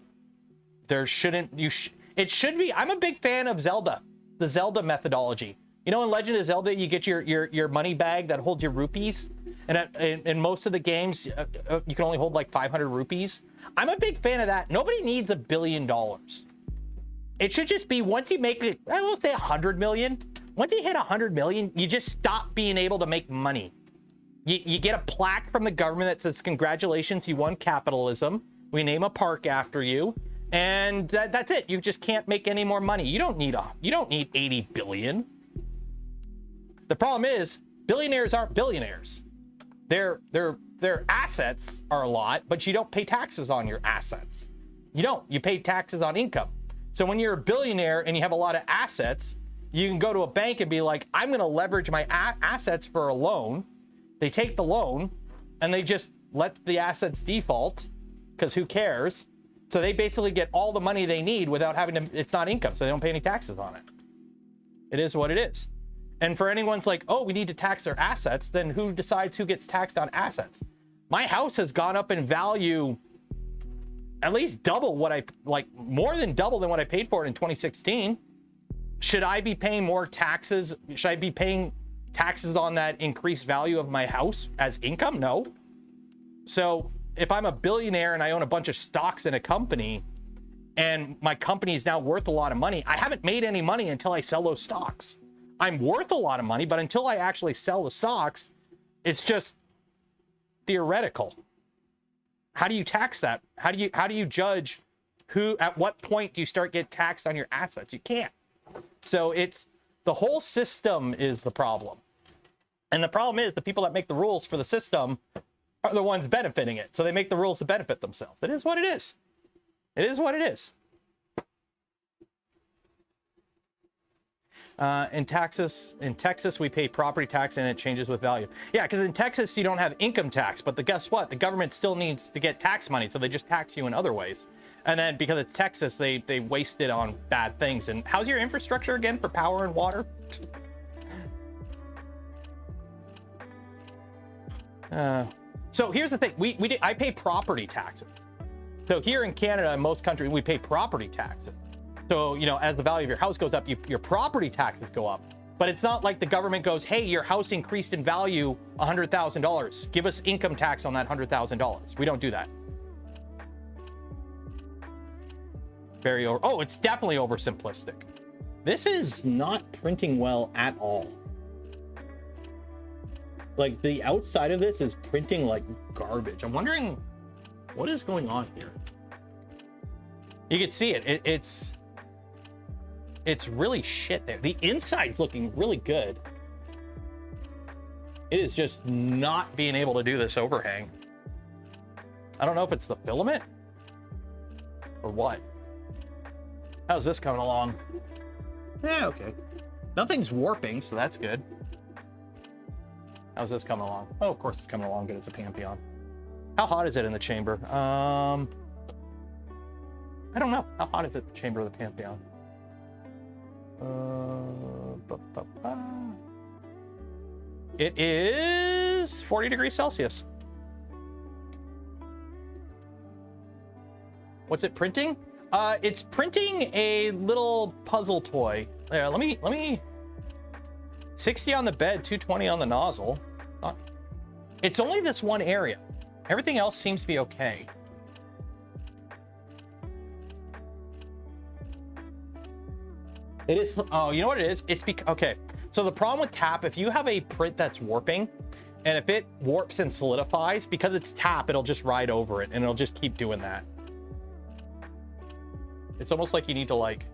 There shouldn't, it should be. I'm a big fan of Zelda, the Zelda methodology. You know, in Legend of Zelda, you get your money bag that holds your rupees, and in most of the games, you can only hold like 500 rupees. I'm a big fan of that. Nobody needs $1 billion. It should just be, once you make it, I will say 100 million. Once you hit 100 million, you just stop being able to make money. You get a plaque from the government that says, congratulations, you won capitalism. We name a park after you. And that's it. You just can't make any more money. You don't need 80 billion. The problem is, billionaires aren't billionaires. Their assets are a lot, but you don't pay taxes on your assets. You don't. You pay taxes on income. So when you're a billionaire and you have a lot of assets, you can go to a bank and be like, I'm going to leverage my assets for a loan. They take the loan and they just let the assets default, because who cares? So they basically get all the money they need without having to, it's not income, so they don't pay any taxes on it. It is what it is. And for anyone's like, oh, we need to tax their assets, then who decides who gets taxed on assets? My house has gone up in value at least double what more than double than what I paid for it in 2016. Should I be paying more taxes? Should I be paying taxes on that increased value of my house as income? No. So if I'm a billionaire and I own a bunch of stocks in a company and my company is now worth a lot of money, I haven't made any money until I sell those stocks. I'm worth a lot of money, but until I actually sell the stocks, it's just theoretical. How do you tax that? How do you judge at what point do you start getting taxed on your assets? You can't. So it's the whole system is the problem. And the problem is the people that make the rules for the system are the ones benefiting it. So they make the rules to benefit themselves. It is what it is. It is what it is. In Texas, we pay property tax and it changes with value. Yeah, because in Texas, you don't have income tax, but guess what? The government still needs to get tax money, so they just tax you in other ways. And then because it's Texas, they waste it on bad things. And how's your infrastructure again for power and water? So here's the thing. I pay property taxes. So here in Canada and most countries, we pay property taxes. So, you know, as the value of your house goes up, your property taxes go up. But it's not like the government goes, hey, your house increased in value $100,000. Give us income tax on that $100,000. We don't do that. It's definitely oversimplistic. This is not printing well at all. Like, the outside of this is printing like garbage. I'm wondering what is going on here. You can see it. it's really shit there. The inside's looking really good. It is just not being able to do this overhang. I don't know if it's the filament or what. How's this coming along? Yeah, okay. Nothing's warping, so that's good. How's this coming along? Oh, of course it's coming along good. It's a Pantheon. How hot is it in the chamber? I don't know. How hot is it in the chamber of the Pantheon? It is 40 degrees Celsius. What's it printing? It's printing a little puzzle toy. There, let me 60 on the bed, 220 on the nozzle. It's only this one area. Everything else seems to be okay. It is, oh, you know what it is? It's because, okay. So the problem with tap, if you have a print that's warping, and if it warps and solidifies, because it's tap, it'll just ride over it, and it'll just keep doing that. It's almost like you need to, like,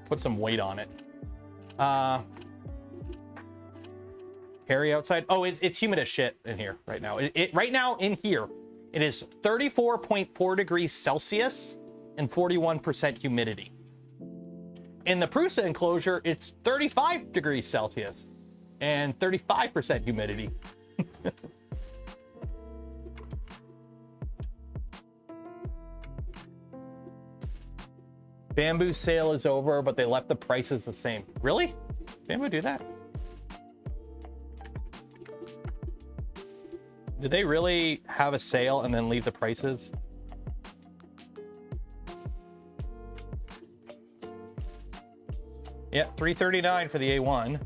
put some weight on it. Hairy outside. Oh, it's humid as shit in here right now. Right now in here, it is 34.4 degrees Celsius and 41% humidity. In the Prusa enclosure, it's 35 degrees Celsius and 35% humidity. Bamboo sale is over, but they left the prices the same. Really? Bamboo do that? Did they really have a sale and then leave the prices? Yeah, $339 for the A1.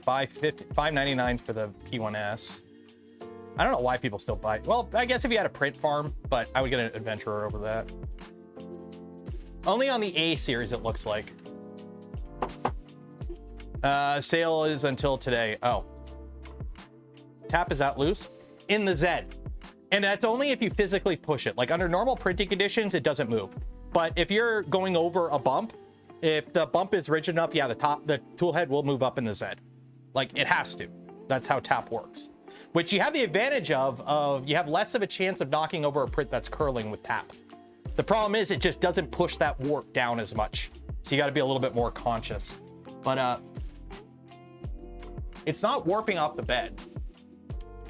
$599 for the P1S. I don't know why people still buy it. Well, I guess if you had a print farm, but I would get an Adventurer over that. Only on the A series, it looks like. Sale is until today. Oh. Tap is out loose in the Z. And that's only if you physically push it. Like under normal printing conditions, it doesn't move. But if you're going over a bump, if the bump is rigid enough, yeah, the tool head will move up in the Z. Like it has to. That's how tap works. Which you have the advantage of you have less of a chance of knocking over a print that's curling with tap. The problem is it just doesn't push that warp down as much. So you got to be a little bit more conscious. But it's not warping off the bed.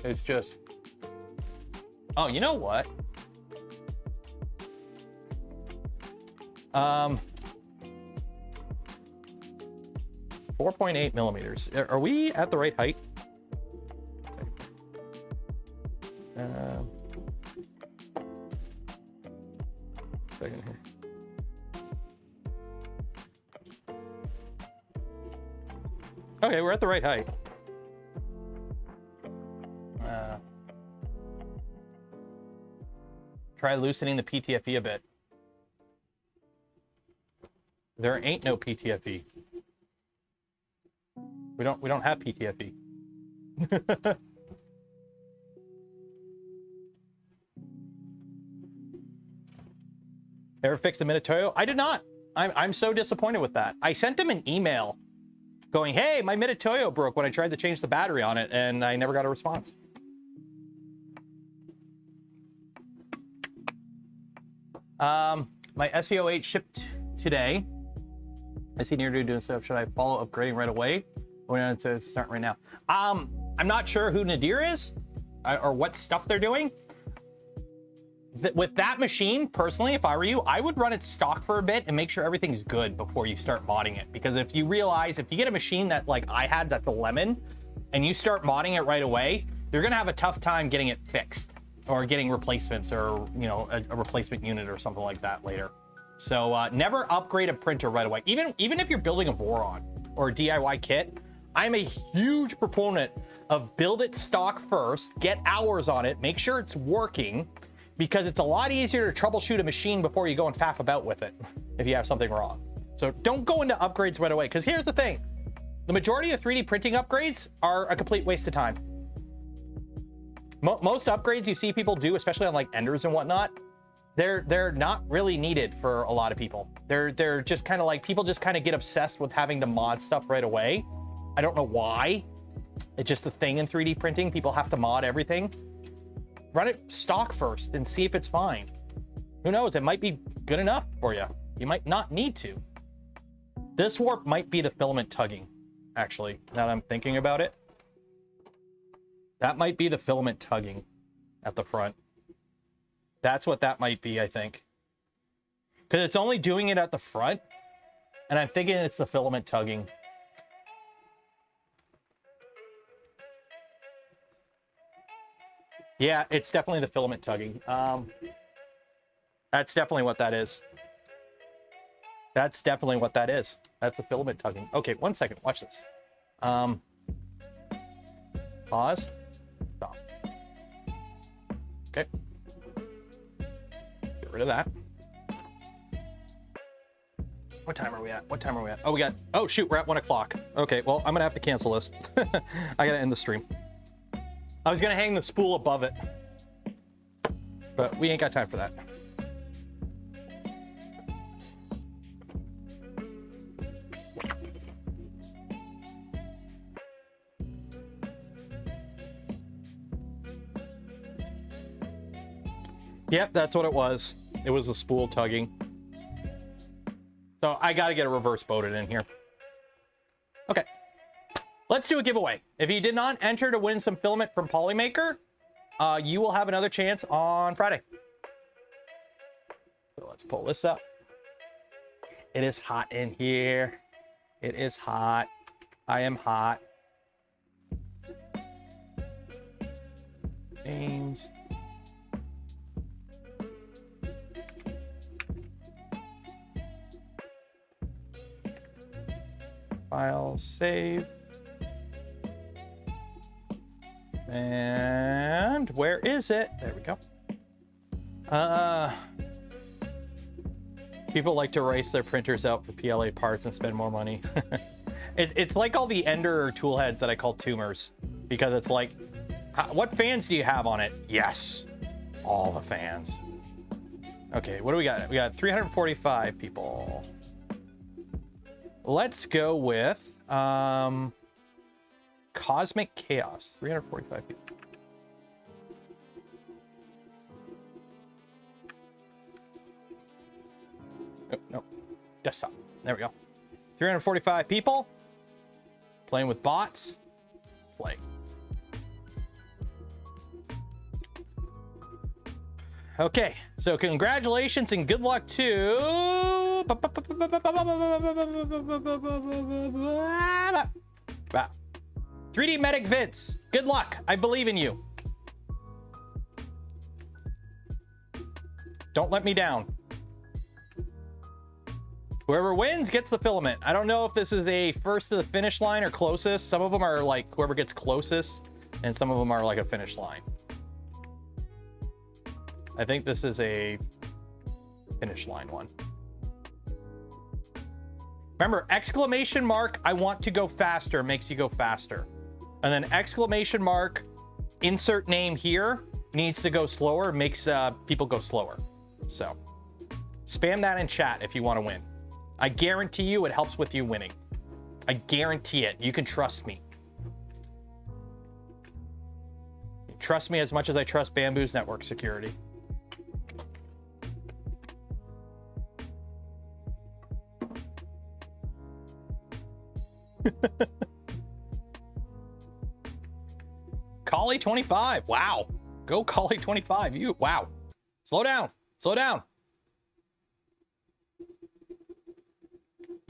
It's just, oh, you know what? 4.8 millimeters. Are we at the right height? Second here. Okay, we're at the right height. Try loosening the PTFE a bit. There ain't no PTFE. We don't have PTFE. Ever fixed the Minotauro? I did not. I'm so disappointed with that. I sent him an email going, hey, my Minotauro broke when I tried to change the battery on it, and I never got a response. My SVO8 shipped today. I see Nadir doing stuff. Should I follow upgrading right away? We're going to start right now. I'm not sure who Nadir is or what stuff they're doing. With that machine, personally, if I were you, I would run it stock for a bit and make sure everything's good before you start modding it. Because if you realize, if you get a machine that like I had that's a lemon and you start modding it right away, you're going to have a tough time getting it fixed or getting replacements or, you know, a replacement unit or something like that later. So never upgrade a printer right away. Even if you're building a Voron or a DIY kit, I'm a huge proponent of build it stock first, get hours on it, make sure it's working, because it's a lot easier to troubleshoot a machine before you go and faff about with it if you have something wrong. So don't go into upgrades right away, because here's the thing. The majority of 3D printing upgrades are a complete waste of time. Most upgrades you see people do, especially on like Enders and whatnot, they're not really needed for a lot of people. They're just kind of like, people just kind of get obsessed with having to mod stuff right away. I don't know why. It's just a thing in 3D printing. People have to mod everything. Run it stock first and see if it's fine. Who knows? It might be good enough for you. You might not need to. This warp might be the filament tugging, actually, now that I'm thinking about it. That might be the filament tugging at the front. That's what that might be, I think. Because it's only doing it at the front, and I'm thinking it's the filament tugging. Yeah, it's definitely the filament tugging. That's definitely what that is. That's definitely what that is. That's the filament tugging. Okay, 1 second. Watch this. Pause. Stop. Okay. Get rid of that. What time are we at? What time are we at? Oh, we got... Oh, shoot. We're at 1 o'clock. Okay, well, I'm going to have to cancel this. I got to end the stream. I was going to hang the spool above it. But we ain't got time for that. Yep, that's what it was. It was a spool tugging. So I got to get a reverse boated in here. Okay. Let's do a giveaway. If you did not enter to win some filament from Polymaker, you will have another chance on Friday. So let's pull this up. It is hot in here. It is hot. I am hot. Names. File, save. And where is it? There we go. People like to race their printers out for PLA parts and spend more money. It's like all the Ender tool heads that I call tumors, because it's like, what fans do you have on it? Yes, all the fans. Okay, what do we got? We got 345 people. Let's go with Cosmic Chaos. 345 people. Oh, no. Desktop. There we go. 345 people. Playing with bots. Play. Okay, so congratulations and good luck to 3D Medic Vince. Good luck. I believe in you. Don't let me down. Whoever wins gets the filament. I don't know if this is a first to the finish line or closest. Some of them are like whoever gets closest, and some of them are like a finish line. I think this is a finish line one. Remember, exclamation mark, I want to go faster, makes you go faster. And then exclamation mark, insert name here, needs to go slower, makes people go slower. So spam that in chat if you want to win. I guarantee you it helps with you winning. I guarantee it. You can trust me. You trust me as much as I trust Bamboo's network security. Collie 25. Wow. Go Collie 25. You, wow. Slow down. Slow down.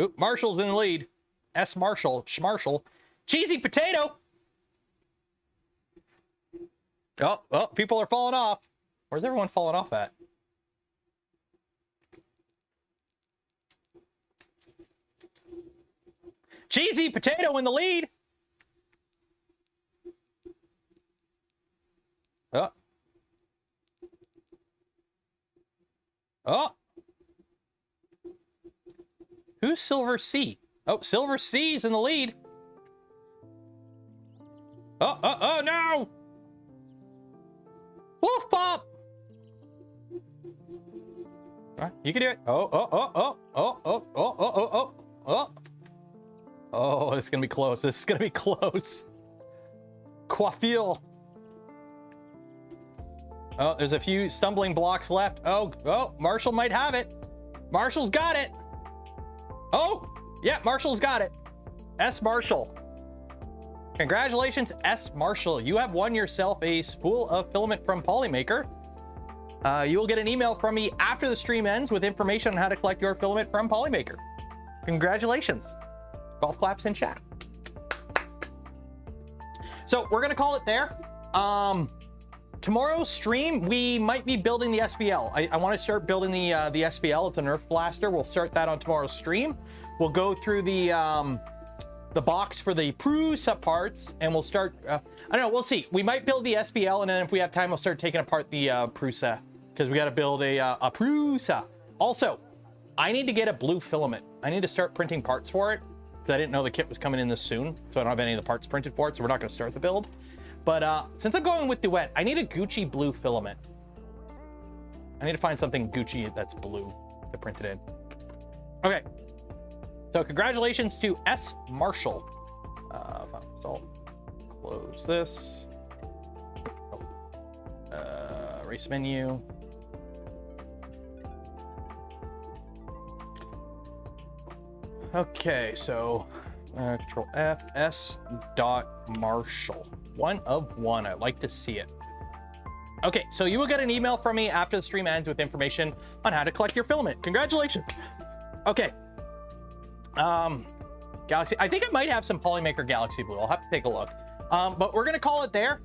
Oop, Marshall's in the lead. S. Marshall. Schmarshall. Cheesy Potato. Oh, people are falling off. Where's everyone falling off at? Cheesy Potato in the lead. Oh. Who's Silver C? Oh, Silver C's in the lead. Oh, no! Wolf Pop! You can do it. Oh, it's gonna be close. This is gonna be close. Coiffure. Oh, there's a few stumbling blocks left. Oh, Marshall might have it. Marshall's got it. Oh, yeah, Marshall's got it. S. Marshall. Congratulations, S. Marshall. You have won yourself a spool of filament from Polymaker. You will get an email from me after the stream ends with information on how to collect your filament from Polymaker. Congratulations. Golf claps in chat. So we're gonna call it there. Tomorrow's stream, we might be building the SPL. I want to start building the SPL. It's a Nerf blaster. We'll start that on tomorrow's stream. We'll go through the box for the Prusa parts, and we'll start. I don't know. We'll see. We might build the SPL, and then if we have time, we'll start taking apart the Prusa, because we got to build a Prusa. Also, I need to get a blue filament. I need to start printing parts for it, because I didn't know the kit was coming in this soon, so I don't have any of the parts printed for it. So we're not going to start the build. But since I'm going with Duet, I need a Gucci blue filament. I need to find something Gucci that's blue to print it in. Okay. So congratulations to S. Marshall. So close this. Race menu. Okay, so Control F, S. Marshall. 1 of 1. I like to see it. Okay, so you will get an email from me after the stream ends with information on how to collect your filament. Congratulations. Okay. Galaxy. I think I might have some Polymaker Galaxy Blue. I'll have to take a look. But we're gonna call it there.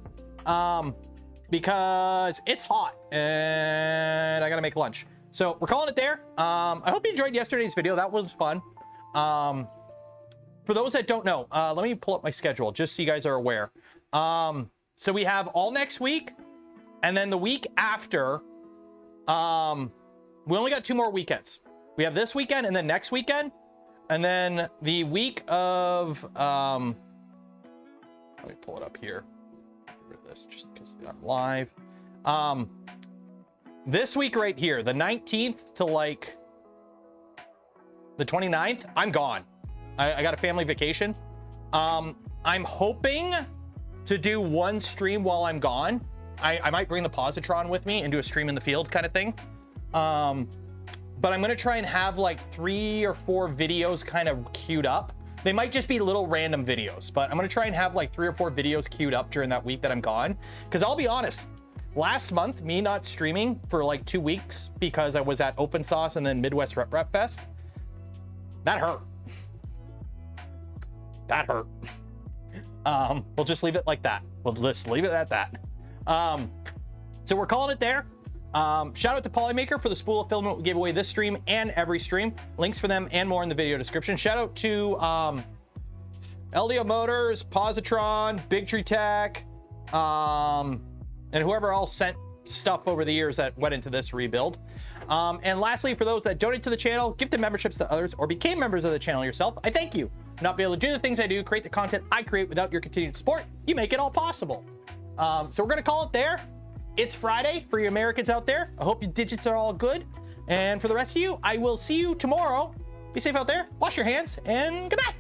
Because it's hot and I gotta make lunch. So we're calling it there. I hope you enjoyed yesterday's video. That was fun. For those that don't know, let me pull up my schedule just so you guys are aware. So we have all next week, and then the week after, we only got 2 more weekends. We have this weekend and then next weekend, and then the week of, let me pull it up here. Get rid of this just because I'm live. This week right here, the 19th to like the 29th, I'm gone. I got a family vacation. I'm hoping to do 1 stream while I'm gone. I might bring the positron with me and do a stream in the field kind of thing. But I'm gonna try and have like 3 or 4 videos kind of queued up. They might just be little random videos, but I'm gonna try and have like 3 or 4 videos queued up during that week that I'm gone. Because I'll be honest, last month, me not streaming for like 2 weeks because I was at Open Sauce and then Midwest Rep Fest, that hurt. That hurt. We'll just leave it like that. We'll just leave it at that. So we're calling it there. Shout out to Polymaker for the spool of filament we gave away this stream and every stream. Links for them and more in the video description. Shout out to LDO Motors, Positron, Big Tree Tech, and whoever else sent stuff over the years that went into this rebuild. And lastly, for those that donate to the channel, gifted memberships to others, or became members of the channel yourself, I thank you. Not be able to do the things I do, create the content I create without your continued support. You make it all possible. So we're gonna call it there. It's Friday for you Americans out there. I hope your digits are all good. And for the rest of you, I will see you tomorrow. Be safe out there, wash your hands, and goodbye.